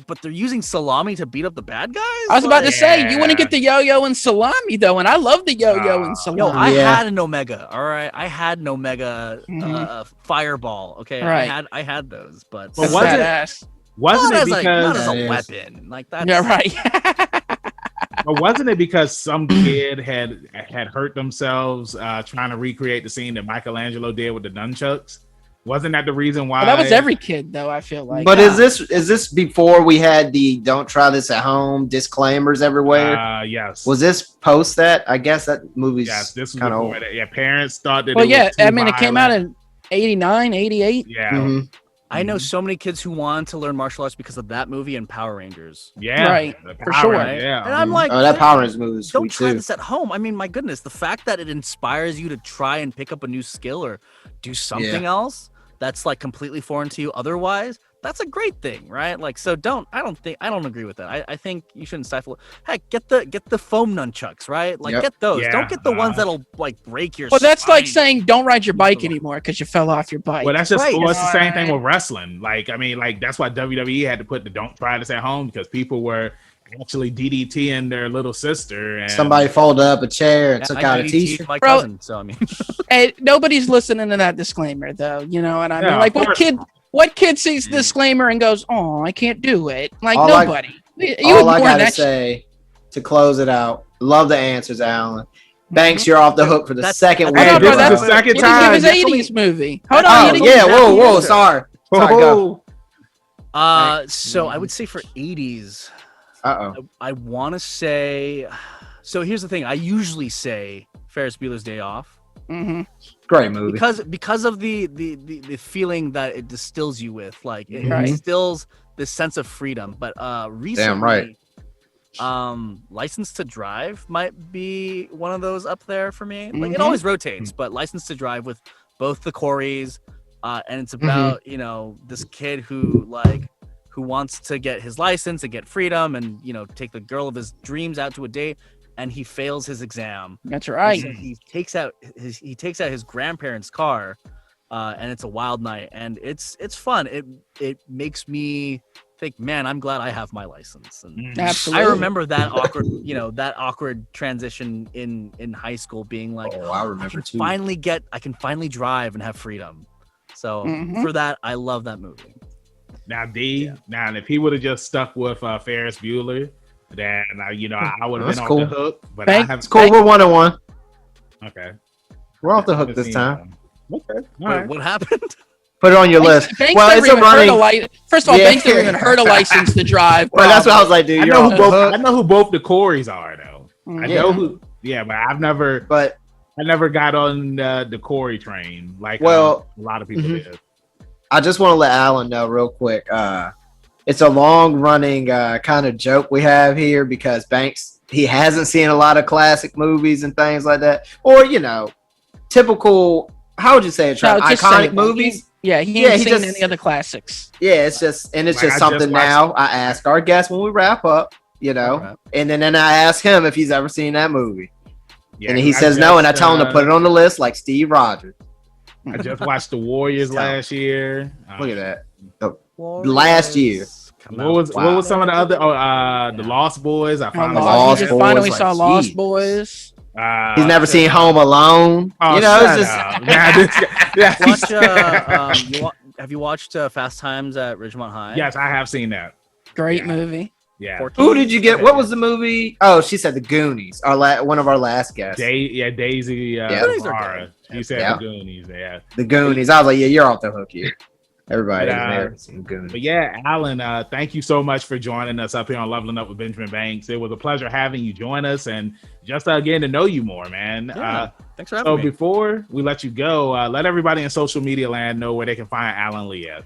but they're using salami to beat up the bad guys. I was about to say, you want to get the yo-yo and salami though, and I love the yo-yo and salami. Yo, I had an Omega. All right, I had an Omega Fireball. Okay, right. I had those, but wasn't it because not as a weapon like that? Yeah, right. But wasn't it because some kid had hurt themselves trying to recreate the scene that Michelangelo did with the nunchucks? Wasn't that the reason why? Well, that was every kid, though. I feel like. But is this before we had the "Don't try this at home" disclaimers everywhere? Yes. Was this post that? I guess that movie's this was kind of old. Yeah, parents thought that. Well, it was too I mean, it came out violent. in 89, 88. Yeah. Mm-hmm. I know so many kids who want to learn martial arts because of that movie and Power Rangers. Yeah, Right, the for Power sure. Rangers, yeah. And I'm like, Oh, that Power Rangers movie is don't sweet try too. this at home. I mean, my goodness, the fact that it inspires you to try and pick up a new skill or do something else that's like completely foreign to you otherwise, that's a great thing, right? Like, so I don't agree with that. I think you shouldn't stifle it. Heck, get the foam nunchucks, right? Like, get those. Yeah, Don't get the ones that'll like break your Well, that's like spine. saying don't ride your bike anymore because you fell off your bike. Well, that's just Right. well, it's the same thing Right. with wrestling. Like, I mean, like that's why WWE had to put the "Don't try this at home" because people were actually DDTing their little sister, and Somebody folded up a chair and Yeah, took I out a DDT'd t-shirt. my Bro. cousin, so I mean, Hey, nobody's listening to that disclaimer, though. You know what I mean? Yeah, Like, of course. what kid sees the disclaimer and goes, "Oh, I can't do it"? Like, All nobody. You All I ignoring gotta that shit. say to close it out, love the answers, Alan. Banks, you're off the hook for the That's- second that's- week. Hey, Hold on, this bro, is the that's- second He didn't give time. his That's 80s movie. Hold on. Oh, he didn't yeah, give his whoa, 80s. whoa, sorry. Sorry, go. so I would say for 80s, Uh-oh. I want to say. So here's the thing. I usually say Ferris Bueller's Day Off Mhm. Great movie. because of the feeling that it distills you with. Like it Right. instills this sense of freedom. But recently, Damn right. License to Drive might be one of those up there for me. Like it Mhm. always rotates, but License to Drive with both the Coreys, and it's about this kid who wants to get his license and get freedom and take the girl of his dreams out to a date, and he fails his exam. That's And right. so he takes out his grandparents' car, and it's a wild night, and it's fun. It makes me think, man, I'm glad I have my license. And Absolutely. I remember that awkward transition in high school, being like, Oh, I remember too. I can finally drive and have freedom. So Mhm. for that, I love that movie. Now, now if he would have just stuck with Ferris Bueller, then I would have That's been cool. off the hook. But Thank- I have It's cool. We're 1-1. okay. We're off the hook Haven't this seen time. that. Okay. All Wait, right. what happened? Put it on your list. Banks Well, never it's a even heard running. First of all, Yeah. Banks never even heard a license to drive. Well, that's what I was like, dude. I You're know off who the both. hook. I know who both the Coreys are, though. I Yeah. know who. Yeah, but I never got on the Corey train like Well, a lot of people mhm. did. I just want to let Alan know real quick. It's a long running kind of joke we have here because Banks, he hasn't seen a lot of classic movies and things like that. Or, typical, how would you say it, Trav? No, just say Iconic it. movies? Yeah, he Yeah, ain't he seen just- any other classics. Yeah, it's just Like, I something just watched- now. I ask our guests when we wrap up, Alright. and then I ask him if he's ever seen that movie. Yeah, And he I says no, and I just, tell him to put it on the list like Steve Rogers. I just watched the Warriors last year. Look at that. Last year. Come What out. was Wow. some of the other? The Lost Boys. I finally Lost He just Boys, finally like, saw Lost jeez. Boys. He's never seen Home Alone. Oh, It's shut just up. Man, this guy- Have you watched Fast Times at Ridgemont High? Yes, I have seen that. Great Yeah. movie. Yeah, 14? Who did you get? What was the movie? Oh, she said The Goonies. One of our last guests. Daisy. Goonies are Zahara. good. She said Yeah. the Goonies. Yeah. The Goonies. I was like, yeah, you're off the hook here. Everybody But, has seen Goonies. But yeah, Alan, thank you so much for joining us up here on Leveling Up with Benjamin Banks. It was a pleasure having you join us and just getting to know you more, man. Yeah. Thanks for So having me. before we let you go, let everybody in social media land know where they can find Alan Lee at.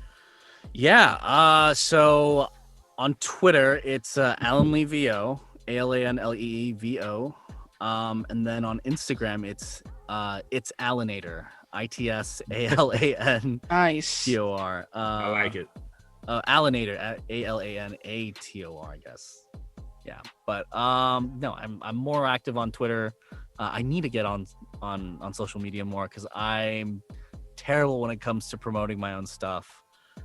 Yeah. So on Twitter, it's Alan Lee VO, ALANLEEVO. And then on Instagram, it's Alanator, ITSALANTOR. Nice. I like it. Alanator, ALANATOR, I guess. Yeah, but no, I'm more active on Twitter. I need to get on social media more because I'm terrible when it comes to promoting my own stuff.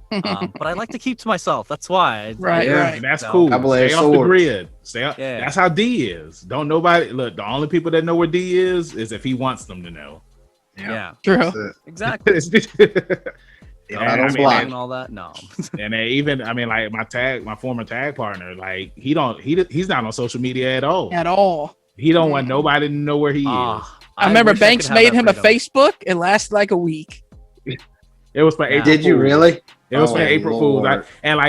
But I like to keep to myself. That's why. Right, Yeah. right. And that's So- cool. Double-edged Stay off the sword. grid. Stay up. Yeah. That's how D is. Don't nobody look. The only people that know where D is if he wants them to know. Yeah, True. exactly. I don't mean, block. And all that. No. and they even, I mean, like my former tag partner, like he's not on social media at all. At all. He don't want nobody to know where he is. Ah, I remember wish Banks could have made that him a freedom. Facebook. It lasted like a week. It was for Yeah. April. Did you Fools. really? It was Oh, for April Fools. Lord. And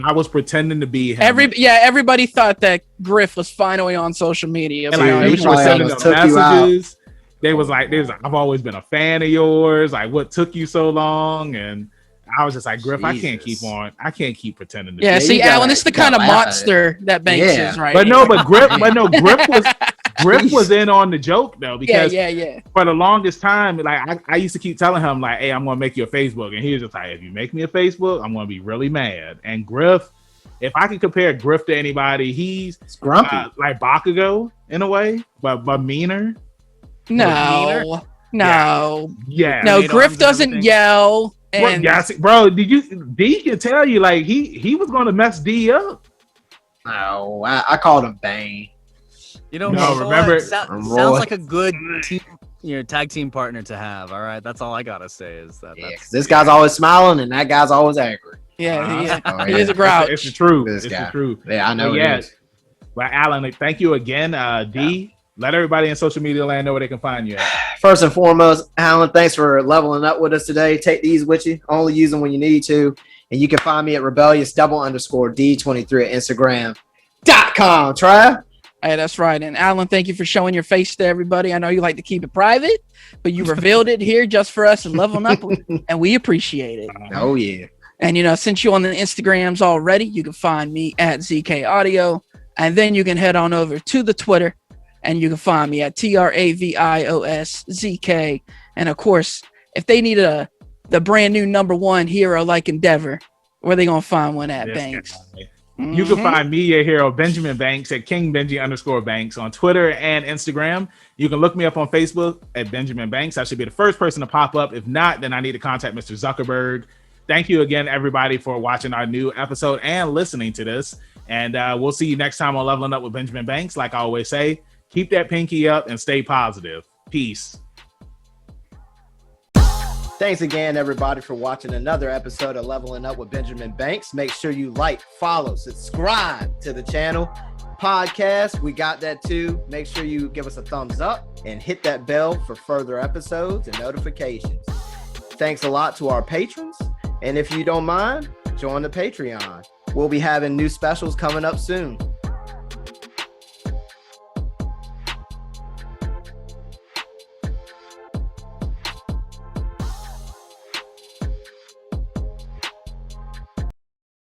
I was pretending to be him. Everybody thought that Griff was finally on social media. And but like no, he it was people were probably just sending almost them took you out. messages. They was like, I've always been a fan of yours. Like, what took you so long? And I was just like, Griff, I can't Jesus. keep pretending to Yeah, be. see, you gotta- Alan, this is the you gotta kind of laugh at it. monster that Banks Yeah. is right But here. no, but Griff was in on the joke though, yeah, because yeah. for the longest time, like I used to keep telling him, like, hey, I'm gonna make you a Facebook. And he was just like, if you make me a Facebook, I'm gonna be really mad. And Griff, if I can compare Griff to anybody, he's It's grumpy. like Bakugo in a way, but meaner. No. Yeah. No, Made Griff arms and doesn't everything. yell. Bro, And bro, D can tell you, like, he was gonna mess D up. No, I called him Bane. You know, No, Roy, remember- sounds like a good team, tag team partner to have. All right, that's all I gotta say is that. Yeah, 'cause That's, this guy's always smiling and that guy's always angry. yeah, he is. Oh, He yeah. is a grouch. It's the truth. This It's guy. the truth. Yeah, I know. But it yeah. is. But Alan, thank you again. D, let everybody in social media land know where they can find you at. First and foremost, Alan, thanks for leveling up with us today. Take these with you. Only use them when you need to. And you can find me at rebellious_D23 at Instagram.com. Trav? Hey, that's right. And Alan, thank you for showing your face to everybody. I know you like to keep it private, but you revealed it here just for us and leveling up, and we appreciate it. Oh, yeah. And, you know, since you're on the Instagrams already, you can find me at ZK Audio. And then you can head on over to the Twitter and you can find me at TravioSZK. And of course, if they need the brand new #1 hero like Endeavor, where they going to find one at, Yes, Banks? guy. You can Mhm. find me, your hero, Benjamin Banks, at KingBenji_Banks on Twitter and Instagram. You can look me up on Facebook at Benjamin Banks. I should be the first person to pop up. If not, then I need to contact Mr. Zuckerberg. Thank you again, everybody, for watching our new episode and listening to this. And we'll see you next time on Leveling Up with Benjamin Banks. Like I always say, keep that pinky up and stay positive. Peace. Thanks again, everybody, for watching another episode of Leveling Up with Benjamin Banks. Make sure you like, follow, subscribe to the channel. Podcast, we got that too. Make sure you give us a thumbs up and hit that bell for further episodes and notifications. Thanks a lot to our patrons. And if you don't mind, join the Patreon. We'll be having new specials coming up soon.